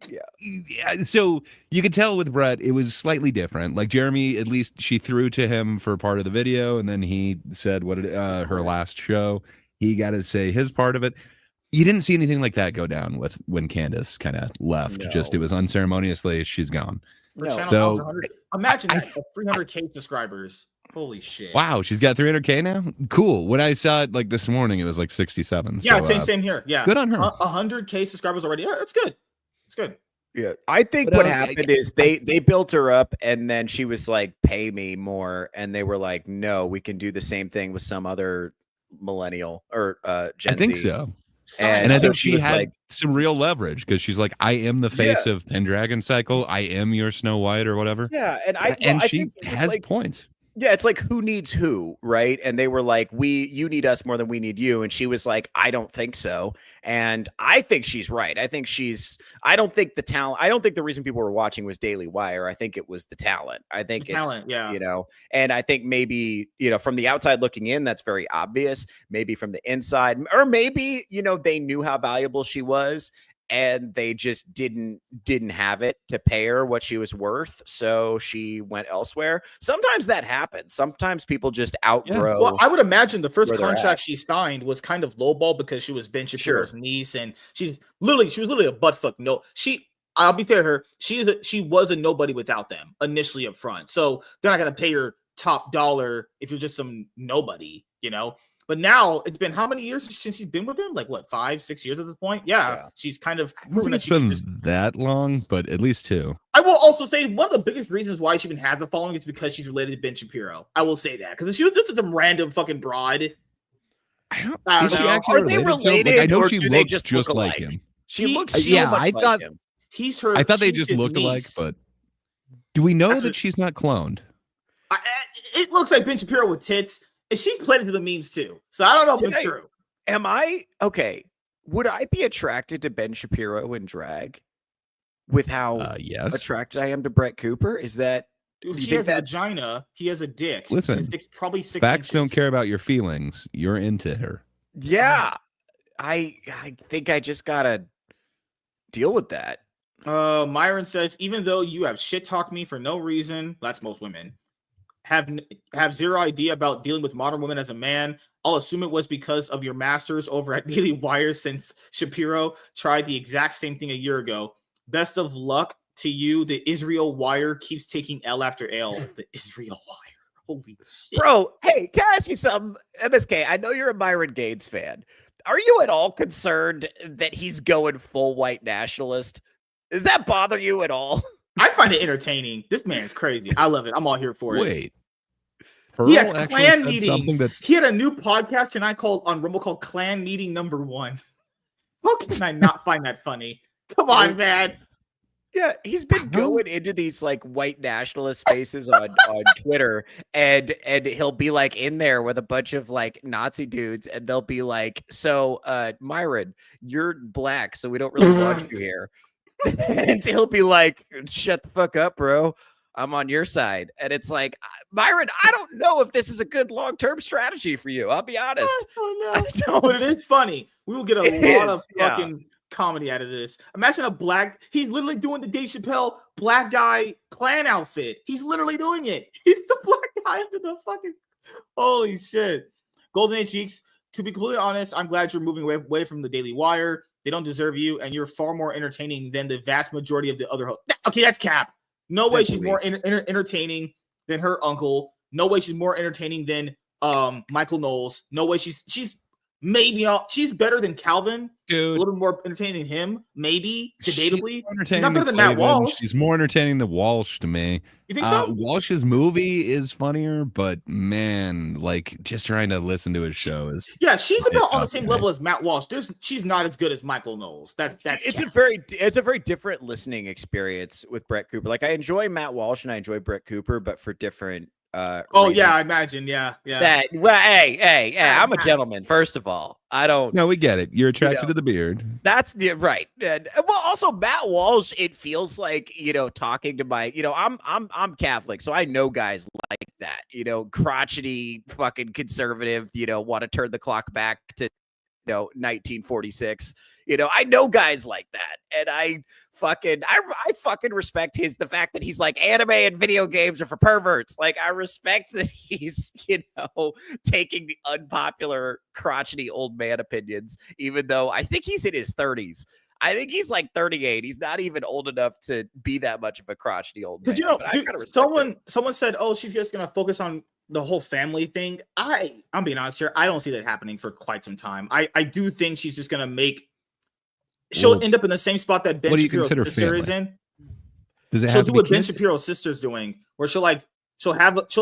yeah, so you could tell with Brett, it was slightly different. Like Jeremy, at least she threw to him for part of the video, and then he said her last show. He got to say his part of it. You didn't see anything like that go down with when Candace kind of left. No. Just it was unceremoniously. She's gone. Her No. channel So, has 100 imagine that 300K subscribers. Holy shit! Wow, she's got 300K now. Cool. When I saw it like this morning, it was like 67. Yeah, so, same here. Yeah, good on her. 100K subscribers already. Yeah, it's good. It's good. Yeah, I think But, what happened is they built her up, and then she was like, "Pay me more," and they were like, "No, we can do the same thing with some other millennial or Gen I think Z." so. And I so think she she was had like- some real leverage because she's like, I am the face of Pendragon Cycle. I am your Snow White or whatever. Yeah, and She think it was has like, points. yeah, it's like who needs who, right? And they were like, you need us more than we need you. And she was like, I don't think so. And I think she's right. I don't think the talent, I don't think the reason people were watching was Daily Wire. I think it was the talent. I think it's talent, yeah. And I think maybe, from the outside looking in, that's very obvious. Maybe from the inside, or maybe, they knew how valuable she was, and they just didn't have it to pay her what she was worth, so she went elsewhere. Sometimes that happens. Sometimes people just outgrow. Well, I would imagine the first where they're at. contract she signed was kind of lowball because she was Ben Shapiro's niece, and she was literally a buttfuck. No, I'll be fair to her. She was a nobody without them initially up front, so they're not gonna pay her top dollar if you're just some nobody, But now it's been how many years since she's been with him? Like what, 5-6 years at this point? Yeah. She's kind of proven that It's she can been that long, but at least 2. I will also say one of the biggest reasons why she even has a following is because she's related to Ben Shapiro. I will say that because if she was just some random fucking broad, I don't is she know. Are they related? I know or she do they looks just just look like alike? him. She looks so yeah, much I like thought him. he's her. I thought they she's just his looked alike, niece. but do we know That's that what- she's not cloned? It looks like Ben Shapiro with tits. she's played into the memes too. So I don't know if it's true. Am I okay? Would I be attracted to Ben Shapiro in drag with how yes. attracted I am to Brett Cooper? Is that Dude, she has a vagina. He has a dick. Listen, his dick's probably 6 facts inches. don't care about your feelings. You're into her. Yeah, I think I just gotta deal with that. Myron says, even though you have shit talked me for no reason, that's most women, have zero idea about dealing with modern women as a man. I'll assume it was because of your masters over at Daily Wire, since Shapiro tried the exact same thing a year ago. Best of luck to you. The Israel Wire keeps taking L after L. The Israel Wire. Holy shit. Bro, hey, can I ask you something? MSK, I know you're a Myron Gaines fan. Are you at all concerned that he's going full white nationalist? Does that bother you at all? I find it entertaining. This man's crazy. I love it. I'm all here for it. Wait. He has Pearl clan actually said something meetings. that's He had a new podcast tonight on Rumble called Clan Meeting Number 1. How can I not find that funny? Come on, man. Yeah, he's been going into these like white nationalist spaces on Twitter, and he'll be like in there with a bunch of like Nazi dudes, and they'll be like, "So, Myron, you're black, so we don't really want you here." And he'll be like, "Shut the fuck up, bro. I'm on your side." And it's like, Myron, I don't know if this is a good long-term strategy for you. I'll be honest. I don't. But it is funny. We will get a lot of fucking comedy out of this. Imagine a black, he's literally doing the Dave Chappelle black guy clan outfit. He's literally doing it. He's the black guy under the fucking, holy shit. Golden Age Cheeks, to be completely honest, I'm glad you're moving away from the Daily Wire. They don't deserve you, and you're far more entertaining than the vast majority of the other hosts. Okay, that's cap. No way she's more entertaining than her uncle. No way she's more entertaining than Michael Knowles. No way she's maybe she's better than Calvin. Dude, a little more entertaining than him, maybe debatably. She's not better than Matt Walsh. She's more entertaining than Walsh to me. You think so? Walsh's movie is funnier, but man, like just trying to listen to his show is she's about on the same level as Matt Walsh. She's not as good as Michael Knowles. That's it's a very different listening experience with Brett Cooper. Like I enjoy Matt Walsh and I enjoy Brett Cooper, but for different reasons. Yeah, I imagine. Yeah. Hey, I'm a gentleman. First of all, I don't. No, we get it. You're attracted to the beard. That's right. And, well, also Matt Walsh. It feels like talking to my. I'm Catholic, so I know guys like that. Crotchety, fucking conservative. Want to turn the clock back to 1946. I know guys like that, and I fucking respect the fact that he's like anime and video games are for perverts. Like I respect that he's taking the unpopular crotchety old man opinions, even though I think he's in his 30s. I think he's like 38. He's not even old enough to be that much of a crotchety old man. Because someone said, "Oh, she's just gonna focus on the whole family thing." I'm being honest here. I don't see that happening for quite some time. I do think she's just gonna she'll end up in the same spot that Ben Shapiro's sister is in. Does it she'll have do to be what Ben kids? Shapiro's sister's doing, where she'll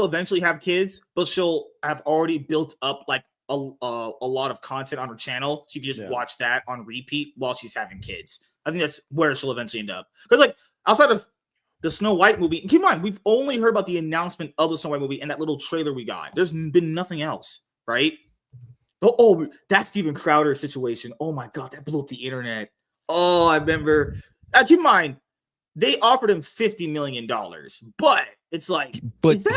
eventually have kids, but she'll have already built up like a lot of content on her channel, so you can just watch that on repeat while she's having kids. I think that's where she'll eventually end up. Because like outside of the Snow White movie, keep in mind we've only heard about the announcement of the Snow White movie and that little trailer we got. There's been nothing else, right? Oh, that Steven Crowder situation. Oh my god, that blew up the internet. Oh, I remember. Keep in mind, they offered him $50 million, but it's like,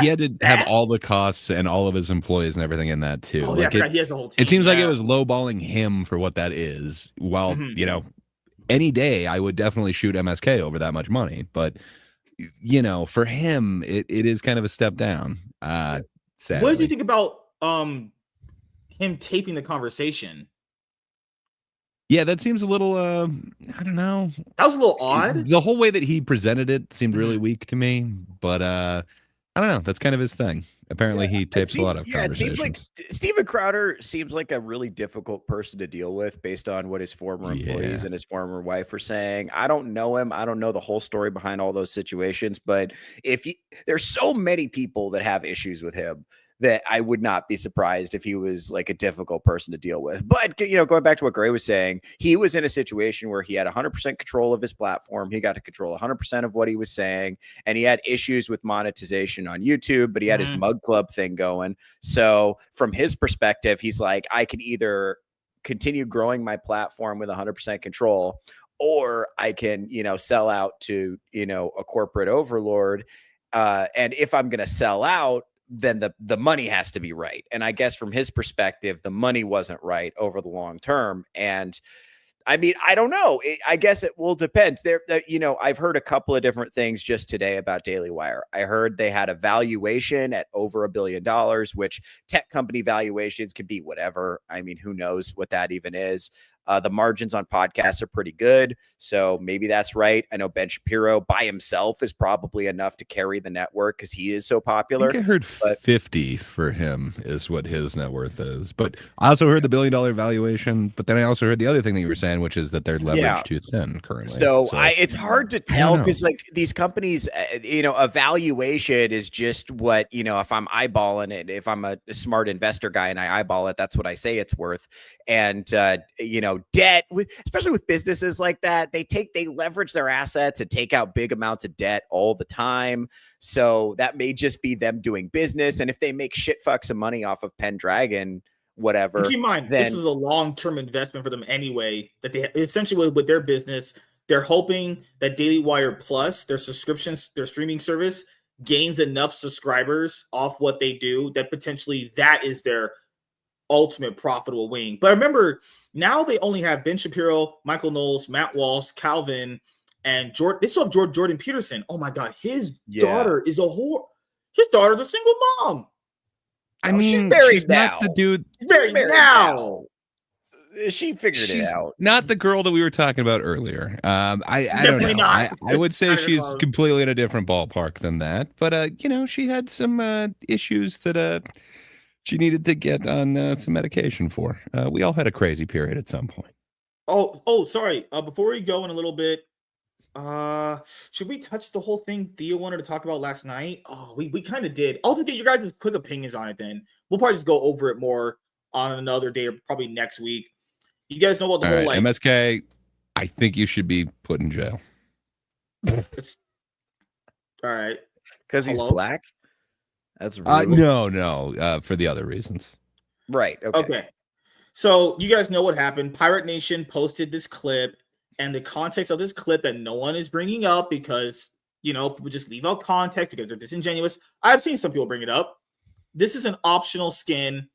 he had to have all the costs and all of his employees and everything in that too. Oh, like he has the whole team. It seems like it was lowballing him for what that is. While any day I would definitely shoot MSK over that much money, but for him, it is kind of a step down. Sadly. What did you think about him taping the conversation? Yeah, that seems a little I don't know. That was a little odd. The whole way that he presented it seemed really weak to me, but I don't know. That's kind of his thing. Apparently he tapes a lot of conversations. It seems like Steven Crowder seems like a really difficult person to deal with based on what his former employees and his former wife are saying. I don't know him. I don't know the whole story behind all those situations, but there's so many people that have issues with him that I would not be surprised if he was like a difficult person to deal with. But, you know, going back to what Gray was saying, he was in a situation where he had 100% control of his platform. He got to control 100% of what he was saying. And he had issues with monetization on YouTube, but he had his mug club thing going. So from his perspective, he's like, I can either continue growing my platform with 100% control, or I can, you know, sell out to, you know, a corporate overlord. And if I'm going to sell out, then the money has to be right. And I guess from his perspective, the money wasn't right over the long term. And I mean, I don't know. I guess it will depend. You know, I've heard a couple of different things just today about Daily Wire. I heard they had a valuation at over $1 billion, which tech company valuations could be whatever. I mean, who knows what that even is. The margins on podcasts are pretty good, so maybe that's right. I know Ben Shapiro by himself is probably enough to carry the network because he is so popular. I think I heard 50 for him is what his net worth is. But I also heard the $1 billion valuation. But then I also heard the other thing that you were saying, which is that they're leveraged too thin currently. So it's hard to tell because like these companies, you know, a valuation is just what, you know, if I'm eyeballing it, if I'm a smart investor guy and I eyeball it, that's what I say it's worth. And, you know, debt, especially with businesses like that, they leverage their assets and take out big amounts of debt all the time. So that may just be them doing business. And if they make shit fucks of money off of Pendragon, whatever. And keep in mind, this is a long-term investment for them anyway, that they essentially with their business, they're hoping that Daily Wire Plus, their subscriptions, their streaming service, gains enough subscribers off what they do that potentially that is their ultimate profitable wing. But remember, now they only have Ben Shapiro, Michael Knowles, Matt Walsh, Calvin, and Jordan. They still have Jordan Peterson. Oh my God, his daughter is a whore. His daughter's a single mom. I mean, she's not the dude. She's married now. She figured it out. Not the girl that we were talking about earlier. I don't know. Not. I would say she's completely in a different ballpark than that. But you know, she had some issues that she needed to get on some medication for. We all had a crazy period at some point. Oh, sorry. Before we go in a little bit, should we touch the whole thing Theo wanted to talk about last night? Oh, we kind of did. I'll just get your guys' quick opinions on it then. We'll probably just go over it more on another day or probably next week. You guys know what the whole MSK, I think you should be put in jail. It's all right. Because he's black? That's no, for the other reasons. Right. Okay. So you guys know what happened. Pirate Nation posted this clip, and the context of this clip that no one is bringing up because, you know, people just leave out context because they're disingenuous. I've seen some people bring it up. This is an optional skin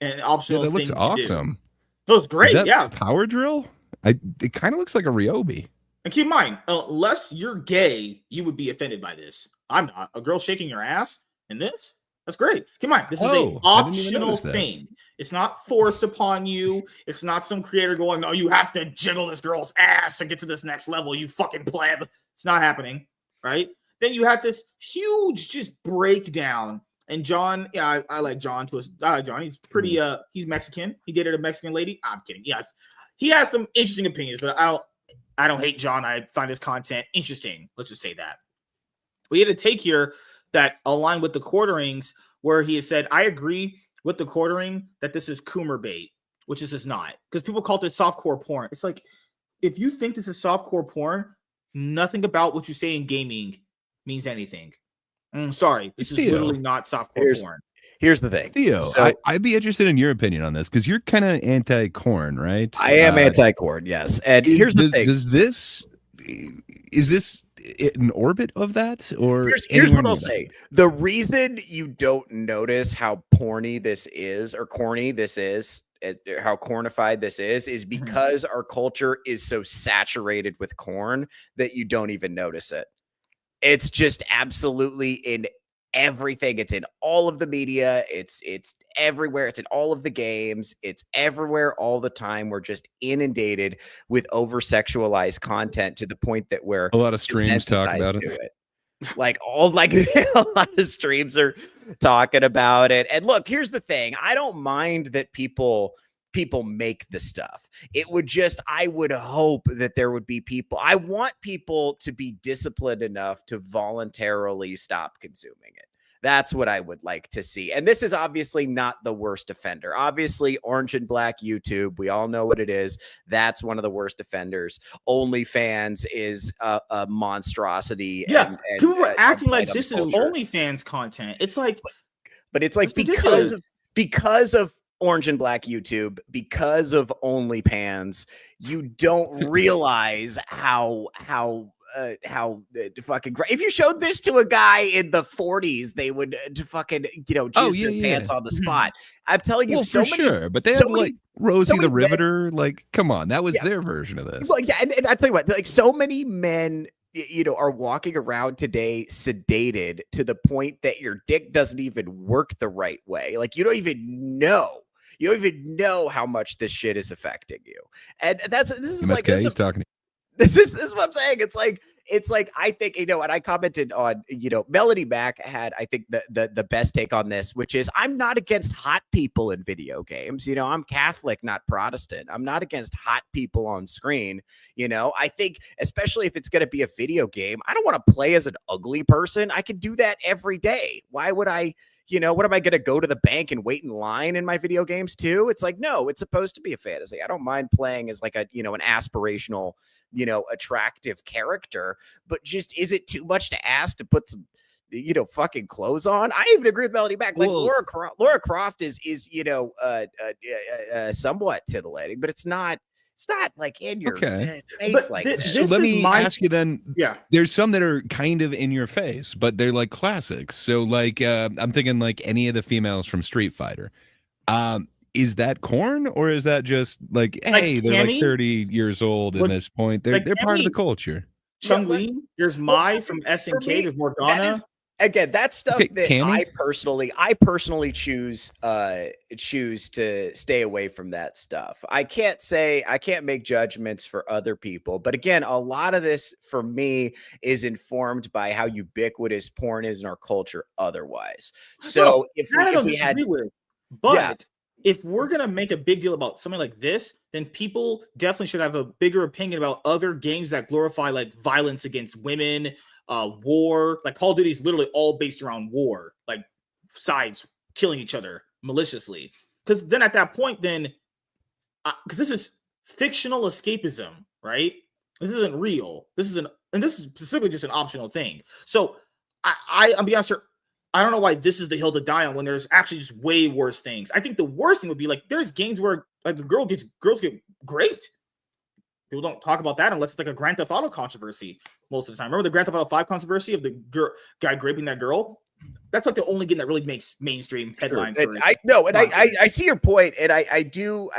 and an optional thing. That looks awesome. That looks great. Is that power drill? It kind of looks like a Ryobi. And keep in mind, unless you're gay, you would be offended by this. I'm not. A girl shaking your ass in this? That's great. Keep in mind, this is an optional thing. It's not forced upon you. It's not some creator going, "Oh, you have to jiggle this girl's ass to get to this next level, you fucking pleb." It's not happening, right? Then you have this huge just breakdown. And John, yeah, I like John. John, he's pretty. He's Mexican. He dated a Mexican lady. I'm kidding. Yes, he has some interesting opinions, but I don't hate John. I find his content interesting. Let's just say that. We had a take here that aligned with the quarterings where he has said, I agree with the quartering that this is Coomer bait, which this is not. Because people call it softcore porn. It's like, if you think this is softcore porn, nothing about what you say in gaming means anything. Sorry, this is literally not softcore porn. Here's the thing. Theo, so, I'd be interested in your opinion on this because you're kind of anti-corn, right? I am anti-corn, yes. And here's the thing. Is this in orbit of that? Or here's what I'll say. The reason you don't notice how porny this is or corny this is, how cornified this is because our culture is so saturated with corn that you don't even notice it. It's just absolutely in everything. It's in all of the media. It's everywhere. It's in all of the games. It's everywhere all the time. We're just inundated with over-sexualized content to the point that we're a lot of streams talk about it. Like a lot of streams are talking about it. And look, here's the thing. I don't mind that people make the stuff. I would hope that there would be people. I want people to be disciplined enough to voluntarily stop consuming it. That's what I would like to see. And this is obviously not the worst offender. Obviously, orange and black YouTube, we all know what it is. That's one of the worst offenders. OnlyFans is a monstrosity. Yeah, and people were acting like item this is culture. OnlyFans content. It's like, But it's like it's ridiculous. because of orange and black YouTube, because of OnlyFans, you don't realize how fucking great. If you showed this to a guy in the 40s, they would fucking jizz their pants on the spot. I'm telling you, Well, so for many, sure. But they so had many- like Rosie so the many men- Riveter. Like, come on, that was Yeah. their version of this. Well, yeah, and I tell you what, like so many men, are walking around today sedated to the point that your dick doesn't even work the right way. Like you don't even know how much this shit is affecting you. And this is MSK, like he's talking. this is what I'm saying. It's like I think, and I commented on, Melody Mac had, I think, the best take on this, which is I'm not against hot people in video games. I'm Catholic, not Protestant. I'm not against hot people on screen. I think, especially if it's going to be a video game, I don't want to play as an ugly person. I can do that every day. Why would I? What am I going to go to the bank and wait in line in my video games too? It's like, no, it's supposed to be a fantasy. I don't mind playing as like an aspirational, attractive character, but just, is it too much to ask to put some, fucking clothes on? I even agree with Melody Mac. Like Well- Laura Croft is somewhat titillating, but it's not like in your Okay. face. But Like thi- that. So This let is me my- ask you then. yeah. There's some that are kind of in your face, but they're like classics. So like I'm thinking like any of the females from Street Fighter. Is that corn or is that just like, hey, they're like Cammy? 30 years old at What- this point? They're like part of the Cammy? culture. Chung Li, there's Mai from For SNK, me, there's that Morgana. is- Again, that's stuff Okay, that Cammy? I personally choose to stay away from that stuff. I can't make judgments for other people, but again, a lot of this for me is informed by how ubiquitous porn is in our culture otherwise. So No, if that I don't we had disagree with. But if we're gonna make a big deal about something like this, then people definitely should have a bigger opinion about other games that glorify like violence against women, war. Like Call of Duty is literally all based around war, like sides killing each other maliciously. Because then at that point, then because this is fictional escapism, right? This isn't real. This is specifically just an optional thing. So I'll be honest. I don't know why this is the hill to die on when there's actually just way worse things. I think the worst thing would be like there's games where like girls get raped. People don't talk about that unless it's like a Grand Theft Auto controversy most of the time. Remember the Grand Theft Auto 5 controversy of the guy raping that girl? That's like the only game that really makes mainstream headlines. And I see your point, and I do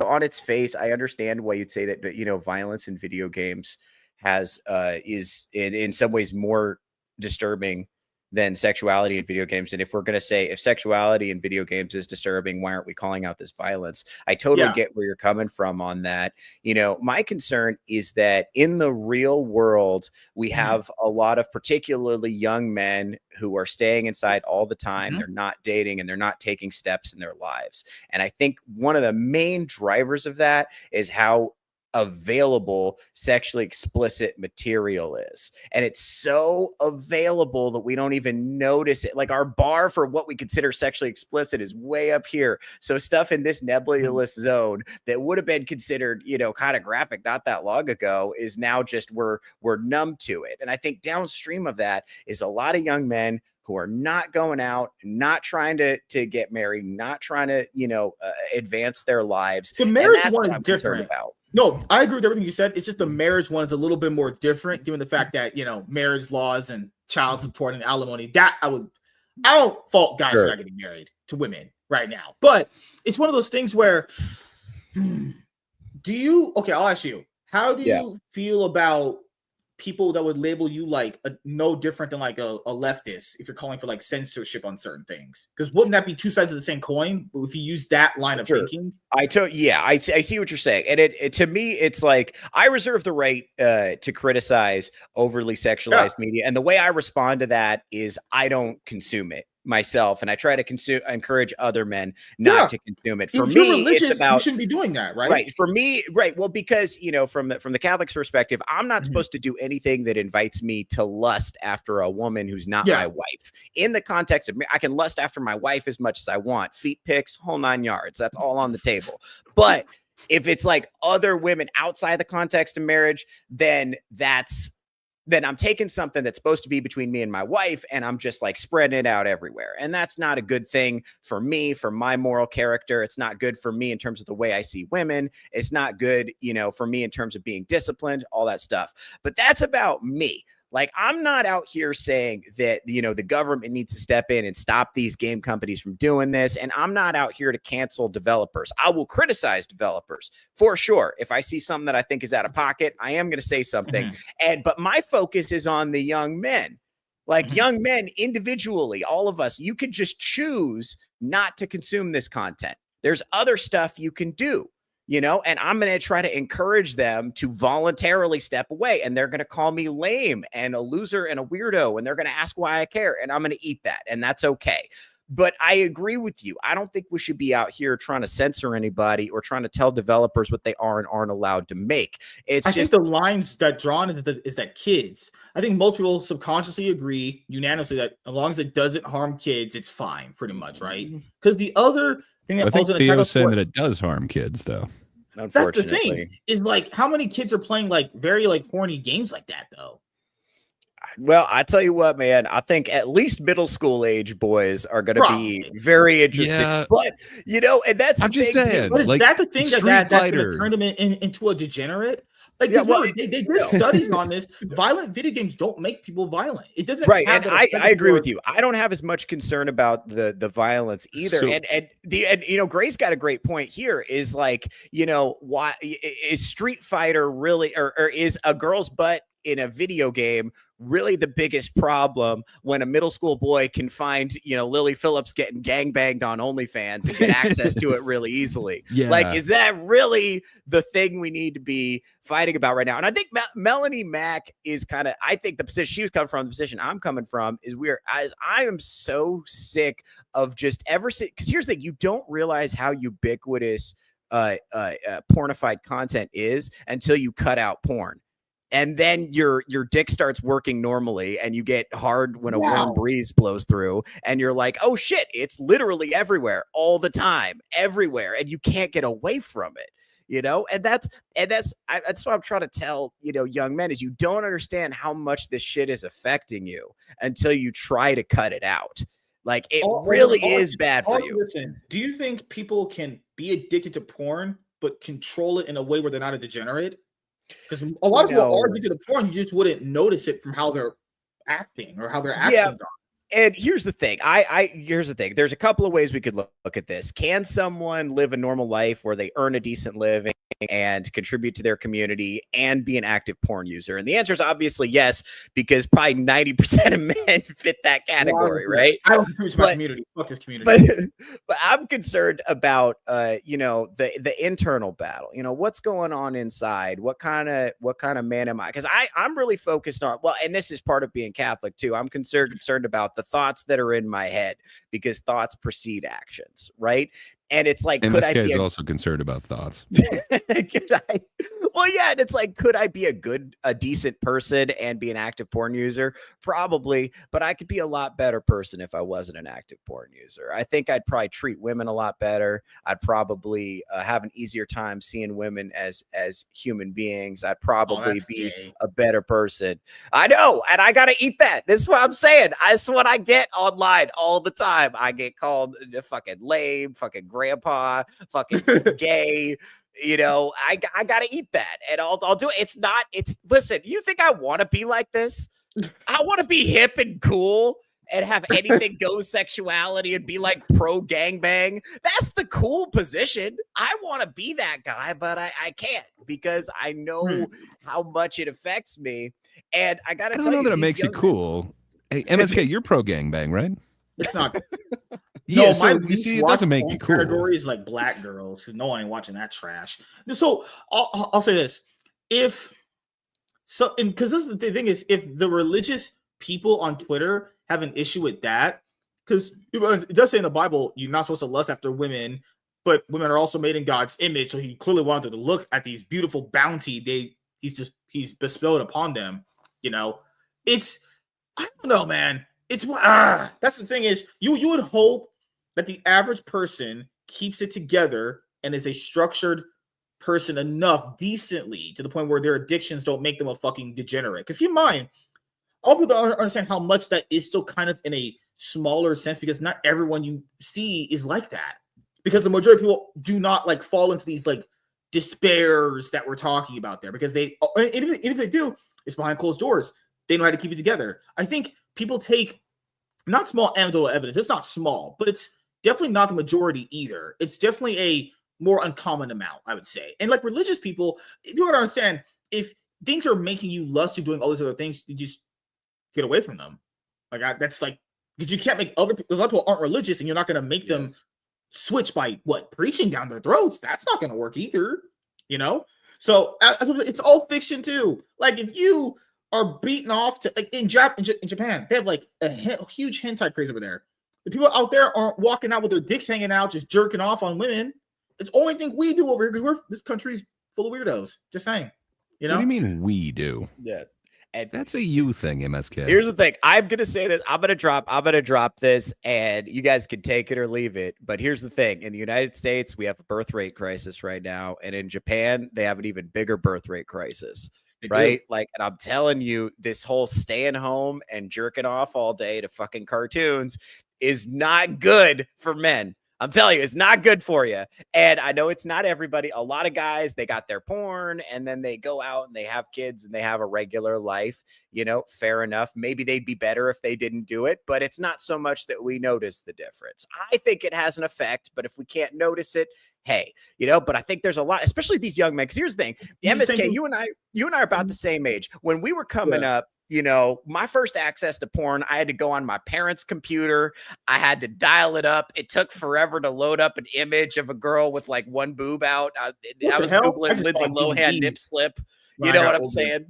on its face, I understand why you'd say that violence in video games is in some ways more disturbing than sexuality in video games. And if we're going to say if sexuality in video games is disturbing, why aren't we calling out this violence? I totally get where you're coming from on that. My concern is that in the real world, we have a lot of particularly young men who are staying inside all the time. They're not dating and they're not taking steps in their lives. And I think one of the main drivers of that is how available sexually explicit material is, and it's so available that we don't even notice it. Like our bar for what we consider sexually explicit is way up here, so stuff in this nebulous zone that would have been considered kind of graphic not that long ago is now just we're numb to it. And I think downstream of that is a lot of young men who are not going out, not trying to get married, not trying to advance their lives. The marriage and that's one what is I'm concerned different. about. No, I agree with everything you said. It's just the marriage one is a little bit more different, given the fact that marriage laws and child support and alimony. That I don't fault guys for not getting married to women right now, but it's one of those things where, I'll ask you, how do you feel about people that would label you like no different than like a leftist if you're calling for like censorship on certain things? Because wouldn't that be two sides of the same coin if you use that line of thinking? I see what you're saying, and it to me it's like I reserve the right to criticize overly sexualized media, and the way I respond to that is I don't consume it. myself, and I try to encourage other men not to consume it. For if you're me, religious, it's about you shouldn't be doing that, right? Right. For me, right. Well, because from the Catholic's perspective, I'm not supposed to do anything that invites me to lust after a woman who's not my wife. In the context of me, I can lust after my wife as much as I want. Feet pics, whole 9 yards. That's all on the table. But if it's like other women outside the context of marriage, then I'm taking something that's supposed to be between me and my wife, and I'm just like spreading it out everywhere. And that's not a good thing for me, for my moral character. It's not good for me in terms of the way I see women. It's not good, for me in terms of being disciplined, all that stuff. But that's about me. Like, I'm not out here saying that, the government needs to step in and stop these game companies from doing this. And I'm not out here to cancel developers. I will criticize developers for sure. If I see something that I think is out of pocket, I am going to say something. But my focus is on the young men. Like young men individually, all of us, you could just choose not to consume this content. There's other stuff you can do. And I'm going to try to encourage them to voluntarily step away. And they're going to call me lame and a loser and a weirdo. And they're going to ask why I care. And I'm going to eat that. And that's okay. But I agree with you. I don't think we should be out here trying to censor anybody or trying to tell developers what they are and aren't allowed to make. I think the lines that drawn is that kids. I think most people subconsciously agree unanimously that as long as it doesn't harm kids, it's fine, pretty much, right? Because the other thing that I think Theo's saying that it does harm kids, though. That's the thing, is like how many kids are playing like very like horny games like that, though. Well, I tell you what, man, I think at least middle school age boys are going to be very interested. Yeah. But, and that's I'm just saying. But is that the thing that's going to turn them into a degenerate? Like, they did studies on this. Violent video games don't make people violent. It doesn't. Right. And I agree with you. I don't have as much concern about the violence either. And Gray's got a great point here is like, why is Street Fighter really, or is a girl's butt in a video game really the biggest problem when a middle school boy can find, Lily Phillips getting gangbanged on OnlyFans and get access to it really easily? Yeah. Like, is that really the thing we need to be fighting about right now? And I think Melanie Mack is I think the position she was coming from, the position I'm coming from is I am so sick of just because here's the thing, you don't realize how ubiquitous pornified content is until you cut out porn. And then your dick starts working normally and you get hard when a warm breeze blows through and you're like, oh shit, it's literally everywhere all the time, everywhere. And you can't get away from it, and that's what I'm trying to tell, young men is you don't understand how much this shit is affecting you until you try to cut it out. Like it really is bad for you. Listen, do you think people can be addicted to porn, but control it in a way where they're not a degenerate? Because a lot of people are addicted to porn, you just wouldn't notice it from how they're acting or how their actions are. And here's the thing. Here's the thing. There's a couple of ways we could look at this. Can someone live a normal life where they earn a decent living and contribute to their community and be an active porn user? And the answer is obviously yes, because probably 90% of men fit that category, right? I don't contribute to my community. Fuck this community. But I'm concerned about the internal battle. What's going on inside? What kind of man am I? Because I'm really focused on, and this is part of being Catholic too. I'm concerned about the thoughts that are in my head, because thoughts precede actions, right? And it's like, MSK is also concerned about thoughts. Well, yeah, and it's like, could I be a decent person and be an active porn user? Probably, but I could be a lot better person if I wasn't an active porn user. I think I'd probably treat women a lot better. I'd probably have an easier time seeing women as human beings. I'd probably be a better person. I know, and I gotta eat that. This is what I'm saying. This is what I get online all the time. I get called fucking lame, fucking grandpa, fucking gay. I gotta eat that, and I'll do it. Listen, you think I want to be like this? I want to be hip and cool and have anything go sexuality and be like pro gangbang. That's the cool position. I want to be that guy, but I can't, because I know how much it affects me. And I gotta tell you, I don't know that it makes you cool. Hey, MSK, you're pro gangbang, right? It's not. Yeah, no, so you see, it doesn't make you cool. Categories like black girls, no one ain't watching that trash. So I'll say this: because this is the thing is, if the religious people on Twitter have an issue with that, because it does say in the Bible you're not supposed to lust after women, but women are also made in God's image. So he clearly wanted to look at these beautiful bounty he's bestowed upon them. You know, it's I don't know, man. It's that's the thing is you would hope that the average person keeps it together and is a structured person enough decently to the point where their addictions don't make them a fucking degenerate. Because keep in mind, all people don't understand how much that is still kind of in a smaller sense because not everyone you see is like that. Because the majority of people do not like fall into these like despairs that we're talking about there because they, even if they do, it's behind closed doors. They know how to keep it together. I think people take not small anecdotal evidence. It's not small, but it's definitely not the majority either. It's definitely a more uncommon amount, I would say. And like religious people, you don't understand if things are making you lust to doing all these other things, you just get away from them. That's like because you can't make other people aren't religious, and you're not going to make them switch by preaching down their throats. That's not going to work either, you know. So it's all fiction too. Like if you are beaten off to like in Japan, they have like a huge hentai craze over there. The people out there aren't walking out with their dicks hanging out, just jerking off on women. It's the only thing we do over here because this country's full of weirdos. Just saying, you know. What do you mean we do? Yeah. And that's a you thing, MSK. Here's the thing. I'm gonna say this. I'm gonna drop this, and you guys can take it or leave it. But here's the thing: in the United States, we have a birth rate crisis right now, and in Japan, they have an even bigger birth rate crisis. Right? Like, and I'm telling you, this whole staying home and jerking off all day to fucking cartoons is not good for men. I'm telling you, it's not good for you. And I know it's not everybody. A lot of guys, they got their porn and then they go out and they have kids and they have a regular life. You know, fair enough. Maybe they'd be better if they didn't do it, but it's not so much that we notice the difference. I think it has an effect, but if we can't notice it, hey, you know, but I think there's a lot, especially these young men. Because here's the thing, MSK, you and I are about the same age. When we were coming up, you know, my first access to porn, I had to go on my parents' computer. I had to dial it up. It took forever to load up an image of a girl with like one boob out. I was Googling Lindsay Lohan nip slip. You know what I'm saying?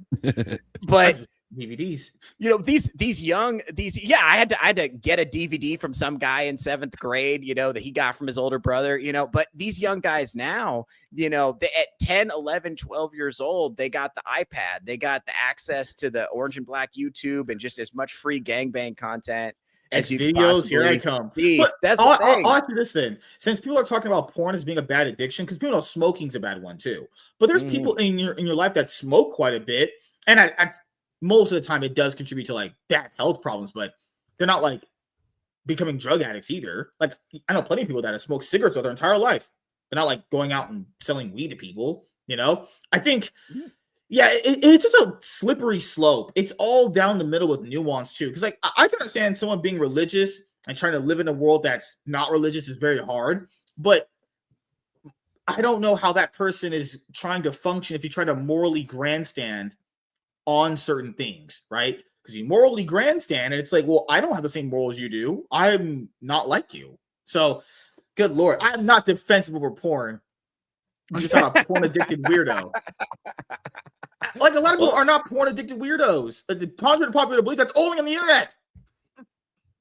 But DVDs. You know, I had to get a DVD from some guy in 7th grade, you know, that he got from his older brother, you know, but these young guys now, you know, at 10, 11, 12 years old, they got the iPad, they got the access to the Orange and Black YouTube and just as much free gangbang content as you videos. Here I come. But that's the thing. I'll ask you this then. Since people are talking about porn as being a bad addiction, because people know smoking's a bad one too. But there's people in your life that smoke quite a bit. And I most of the time it does contribute to like bad health problems, but they're not like becoming drug addicts either. Like I know plenty of people that have smoked cigarettes their entire life. They're not like going out and selling weed to people, you know? I think, it's just a slippery slope. It's all down the middle with nuance too. Cause like I can understand someone being religious and trying to live in a world that's not religious is very hard, but I don't know how that person is trying to function if you try to morally grandstand on certain things, right? Because you morally grandstand and it's like, well, I don't have the same morals you do. I'm not like you. So, good Lord, I'm not defensive over porn. I'm just not a porn addicted weirdo. Like a lot of people are not porn addicted weirdos. Like, the contrary to popular belief, that's only on the internet.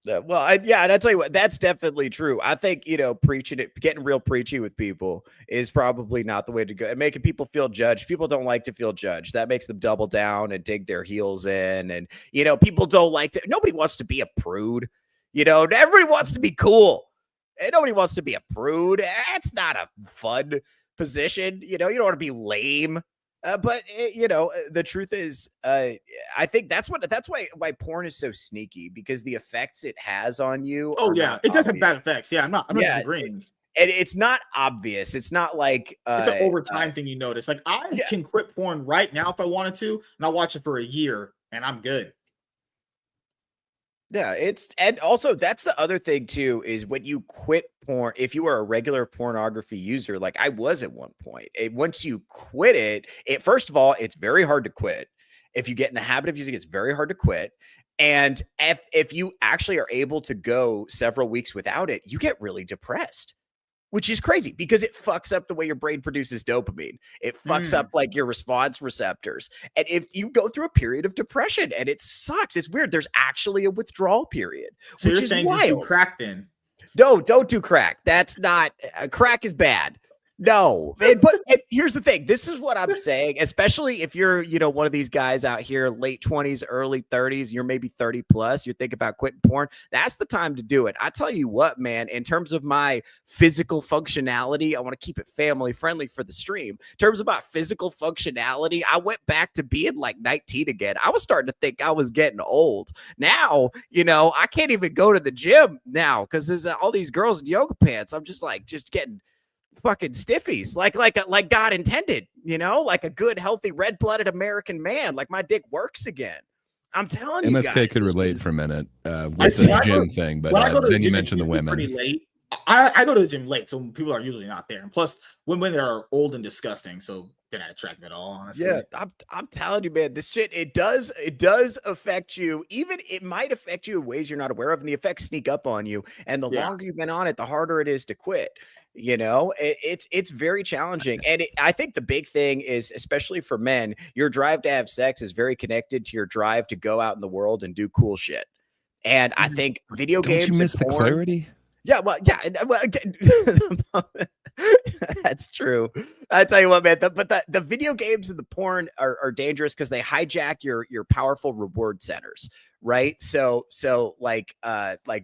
Well, and I tell you what, that's definitely true. I think, you know, getting real preachy with people is probably not the way to go. And making people feel judged. People don't like to feel judged. That makes them double down and dig their heels in. And, you know, people don't nobody wants to be a prude. You know, everybody wants to be cool. And nobody wants to be a prude. That's not a fun position. You know, you don't want to be lame. But you know, the truth is, I think that's why porn is so sneaky, because the effects it has on you. Oh yeah, it does have bad effects. Yeah, I'm not disagreeing. And it's not obvious. It's not like it's an over time thing you notice. Like I can quit porn right now if I wanted to, and I'll watch it for a year, and I'm good. Yeah, and also that's the other thing too, is when you quit porn, if you are a regular pornography user, like I was at one point, once you quit it first of all, it's very hard to quit. If you get in the habit of using it, it's very hard to quit. And if you actually are able to go several weeks without it, you get really depressed. which is crazy because it fucks up the way your brain produces dopamine. It fucks up like your response receptors. And if you go through a period of depression and it sucks, it's weird. There's actually a withdrawal period. So which you're is saying wild. just do crack then? No, don't do crack. That's not crack is bad. No, but here's the thing. This is what I'm saying, especially if you're, one of these guys out here, late 20s, early 30s, you're maybe 30 plus, you're thinking about quitting porn. That's the time to do it. I tell you what, man, in terms of my physical functionality, I want to keep it family friendly for the stream. In terms of my physical functionality, I went back to being like 19 again. I was starting to think I was getting old. Now, I can't even go to the gym now because there's all these girls in yoga pants. I'm just getting fucking stiffies like God intended, like a good, healthy, red-blooded American man. Like my dick works again. I'm telling you, MSK guys, could relate for a minute with see, the I gym go- thing, but When I go to the then you gym, mentioned the it's usually women. pretty late. I go to the gym late, so people are usually not there. And plus, women are old and disgusting, so they're not attractive at all. Honestly, yeah, I'm telling you, man, this shit, it does affect you. Even it might affect you in ways you're not aware of, and the effects sneak up on you. And the Yeah. longer you've been on it, the harder it is to quit. It's very challenging. And I think the big thing is, especially for men, your drive to have sex is very connected to your drive to go out in the world and do cool shit. And I think video Don't games, you miss and the porn- clarity? Yeah, well, again, that's true. I tell you what, man. But the video games and the porn are dangerous because they hijack your powerful reward centers, right? So like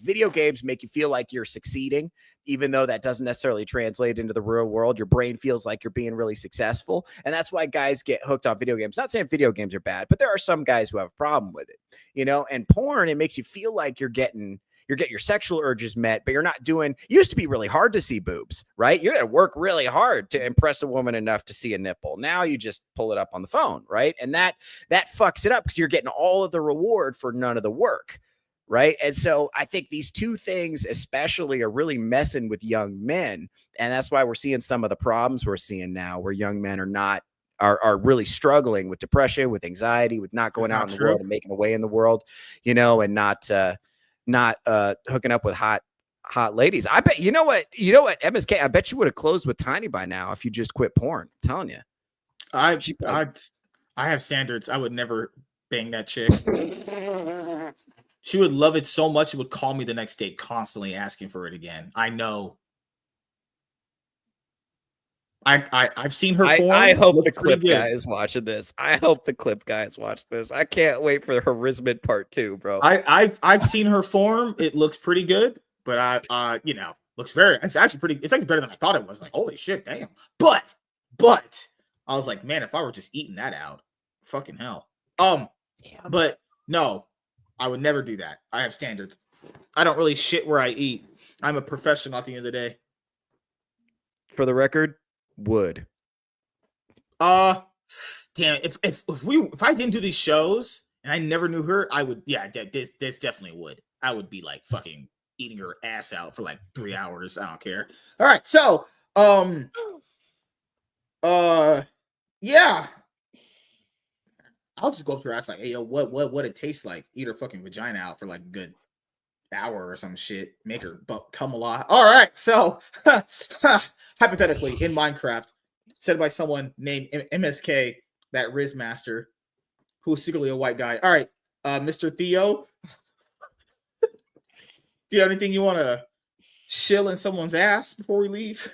video games make you feel like you're succeeding, even though that doesn't necessarily translate into the real world. Your brain feels like you're being really successful, and that's why guys get hooked on video games. Not saying video games are bad, but there are some guys who have a problem with it, And porn, it makes you feel like you're getting your sexual urges met, but you're not doing. It used to be really hard to see boobs, right? You're gonna work really hard to impress a woman enough to see a nipple. Now you just pull it up on the phone, right? And that fucks it up because you're getting all of the reward for none of the work, right? And so I think these two things especially are really messing with young men, and that's why we're seeing some of the problems we're seeing now, where young men are really struggling with depression, with anxiety, with not going out in the world and making a way in the world, and not hooking up with hot ladies. I bet you know what MSK, I bet you would have closed with Tiny by now if you just quit porn. I'm telling you. I have standards. I would never bang that chick. She would love it so much it would call me the next day constantly asking for it again. I know. I've seen her form. I hope the clip guy is watching this. I hope the clip guys watch this. I can't wait for Harisman Part 2, bro. I've seen her form. It looks pretty good, but looks very. It's actually pretty. It's actually better than I thought it was. Like, holy shit, damn. But I was like, man, if I were just eating that out, fucking hell. But no, I would never do that. I have standards. I don't really shit where I eat. I'm a professional at the end of the day. For the record, would. Damn, if I didn't do these shows and I never knew her, I would. Yeah, this definitely would. I would be like fucking eating her ass out for like 3 hours. I don't care. All right, so yeah, I'll just go up to her ass like, hey, yo, what it tastes like? Eat her fucking vagina out for like a good hour or some shit. Make her come a lot. All right, so hypothetically in Minecraft, said by someone named MSK, that Riz Master, who's secretly a white guy. All right, Mr. Theo, do you have anything you want to shill in someone's ass before we leave?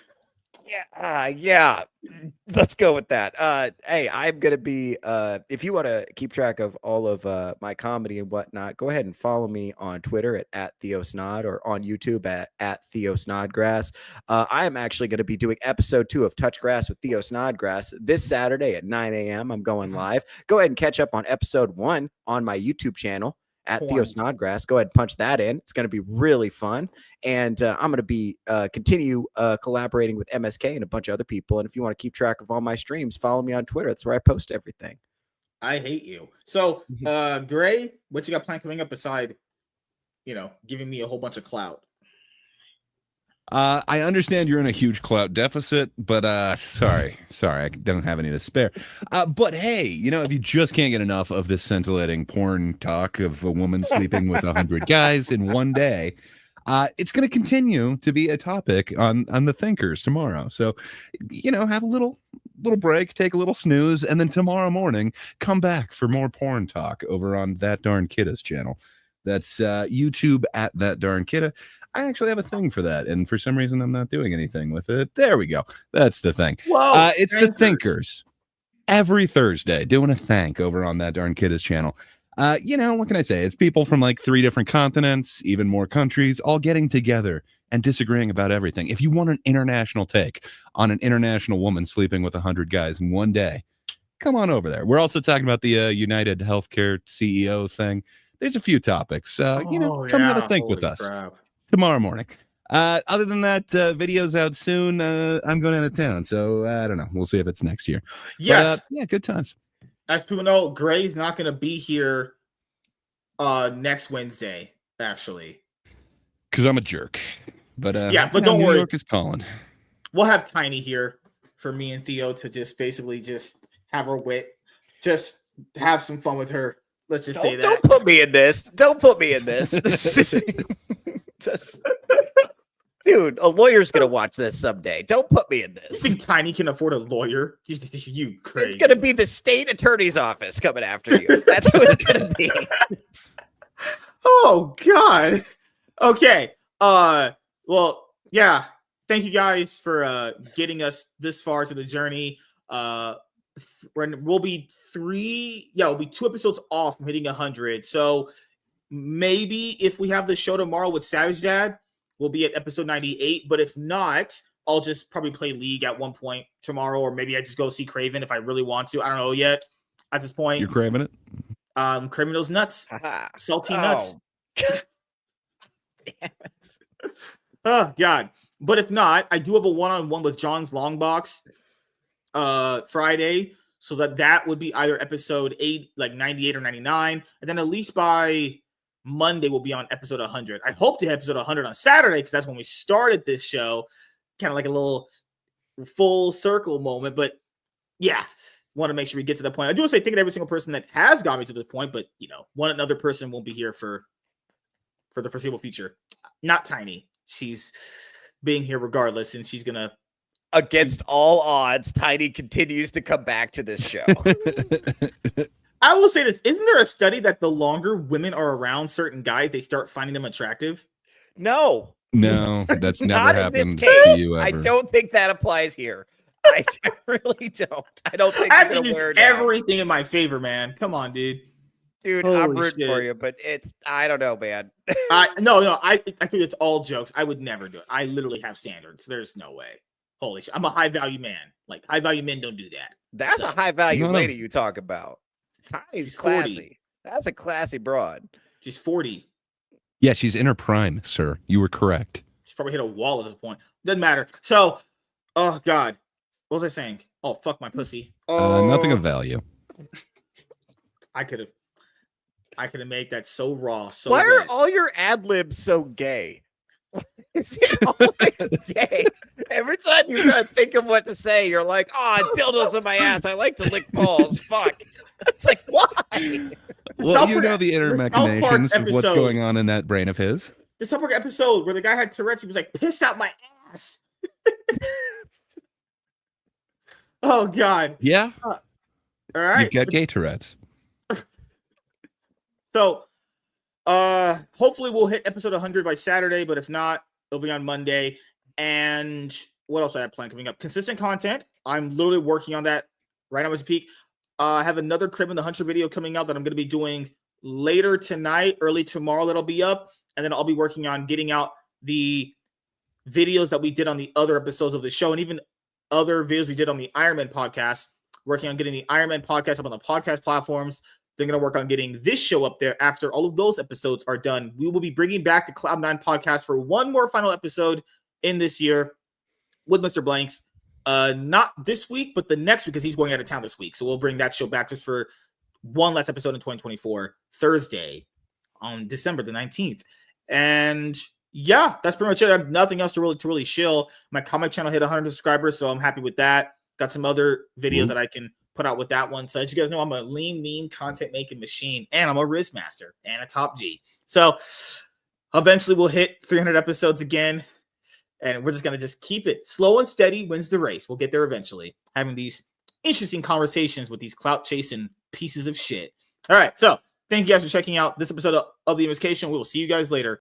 Yeah. Let's go with that. Hey, I'm gonna be. If you want to keep track of all of my comedy and whatnot, go ahead and follow me on Twitter at Theo Snod or on YouTube at Theo Snodgrass. I am actually going to be doing episode 2 of Touch Grass with Theo Snodgrass this Saturday at 9 a.m. I'm going live. Go ahead and catch up on episode 1 on my YouTube channel at Theo Snodgrass. Go ahead and punch that in. It's going to be really fun. And I'm going to be continue collaborating with MSK and a bunch of other people. And if you want to keep track of all my streams, follow me on Twitter. That's where I post everything. I hate you. So, Gray, what you got planned coming up beside, giving me a whole bunch of clout? I understand you're in a huge clout deficit, but sorry, I don't have any to spare. But hey, if you just can't get enough of this scintillating porn talk of a woman sleeping with 100 guys in one day, It's going to continue to be a topic on the Thinkers tomorrow. So, have a little break, take a little snooze, and then tomorrow morning come back for more porn talk over on That Darn Kidda's channel. That's YouTube at That Darn Kidda. I actually have a thing for that, and for some reason I'm not doing anything with it. There we go. That's the thing. Whoa, it's the Thinkers. Every Thursday, doing a thank over on That Darn Kidda's channel. What can I say? It's people from like 3 different continents, even more countries, all getting together and disagreeing about everything. If you want an international take on an international woman sleeping with 100 guys in one day, come on over there. We're also talking about the United Healthcare CEO thing. There's a few topics. Come have a think with us tomorrow morning. Other than that, video's out soon. I'm going out of town, so I don't know. We'll see if it's next year. Yes. But, good times. As people know, Gray's not going to be here next Wednesday, actually. Because I'm a jerk. But but don't worry. New York is calling. We'll have Tiny here for me and Theo to just basically just have her wit. Just have some fun with her. Let's just say that. Don't put me in this. Don't put me in this. Dude, a lawyer's gonna watch this someday. Don't put me in You this. think Tiny can afford a lawyer? You crazy. It's gonna be the state attorney's office coming after you. That's what it's gonna be. Oh God. Okay. Well, yeah. Thank you guys for getting us this far to the journey. We'll be 2 episodes off from hitting 100. So maybe if we have the show tomorrow with Savage Dad, we'll be at episode 98. But if not, I'll just probably play League at one point tomorrow, or maybe I just go see Craven if I really want to. I don't know yet at this point. You're craving it? Craving those nuts. Salty nuts. Damn it. Oh God. But if not, I do have a one-on-one with John's Long Box Friday. So that would be either episode 98 or 99. And then at least by Monday we'll be on episode 100. I hope to hit episode 100 on Saturday because that's when we started this show. Kind of like a little full circle moment. But yeah, want to make sure we get to that point. I do want to say thank you to every single person that has got me to this point, but one another person won't be here for the foreseeable future. Not Tiny. She's being here regardless, and she's gonna. Against all odds, Tiny continues to come back to this show. I will say this: isn't there a study that the longer women are around certain guys, they start finding them attractive? No, that's never happened to you ever. I don't think that applies here. I really don't. I don't think I you're think gonna wear it's it everything in my favor, man. Come on, dude. Dude, Holy I'm rooting shit. for you, but I don't know, man. No, I think it's all jokes. I would never do it. I literally have standards. There's no way. Holy shit. I'm a high value man. Like high value men don't do that. That's a high value lady you talk about. Tiny's classy. 40. That's a classy broad. She's 40. Yeah, she's in her prime, sir. You were correct. She's probably hit a wall at this point. Doesn't matter. So, oh God. What was I saying? Oh, fuck my pussy. Nothing of value. I could have made that so raw. So why are good. all your ad libs so gay? Is it always gay? Every time you try to think of what to say, you're like, "Oh, dildos in my ass. I like to lick balls." Fuck. It's like, why? Well, the inner machinations of what's going on in that brain of his. The South Park episode where the guy had Tourette's, he was like, "Piss out my ass." Oh God. Yeah. All right. You've got gay Tourette's. So, hopefully we'll hit episode 100 by Saturday, but if not, it'll be on Monday. And what else I have planned coming up? Consistent content. I'm literally working on that right now as a peak. I have another Crib in the Hunter video coming out that I'm going to be doing later tonight, early tomorrow that'll be up. And then I'll be working on getting out the videos that we did on the other episodes of the show and even other videos we did on the Iron Man podcast, working on getting the Iron Man podcast up on the podcast platforms. They're going to work on getting this show up there after all of those episodes are done. We will be bringing back the Cloud9 podcast for one more final episode in this year with Mr. Blanks. Not this week, but the next week because he's going out of town this week. So we'll bring that show back just for one last episode in 2024, Thursday on December the 19th. And yeah, that's pretty much it. I have nothing else to really shill. My comic channel hit 100 subscribers, so I'm happy with that. Got some other videos that I can put out with that one. So as you guys know, I'm a lean, mean content making machine, and I'm a Riz master and a top G. So Eventually, we'll hit 300 episodes again, and we're just going to just keep it slow and steady wins the race. We'll get there eventually, having these interesting conversations with these clout chasing pieces of shit. All right, so thank you guys for checking out this episode of the MSK Show. We will see you guys later.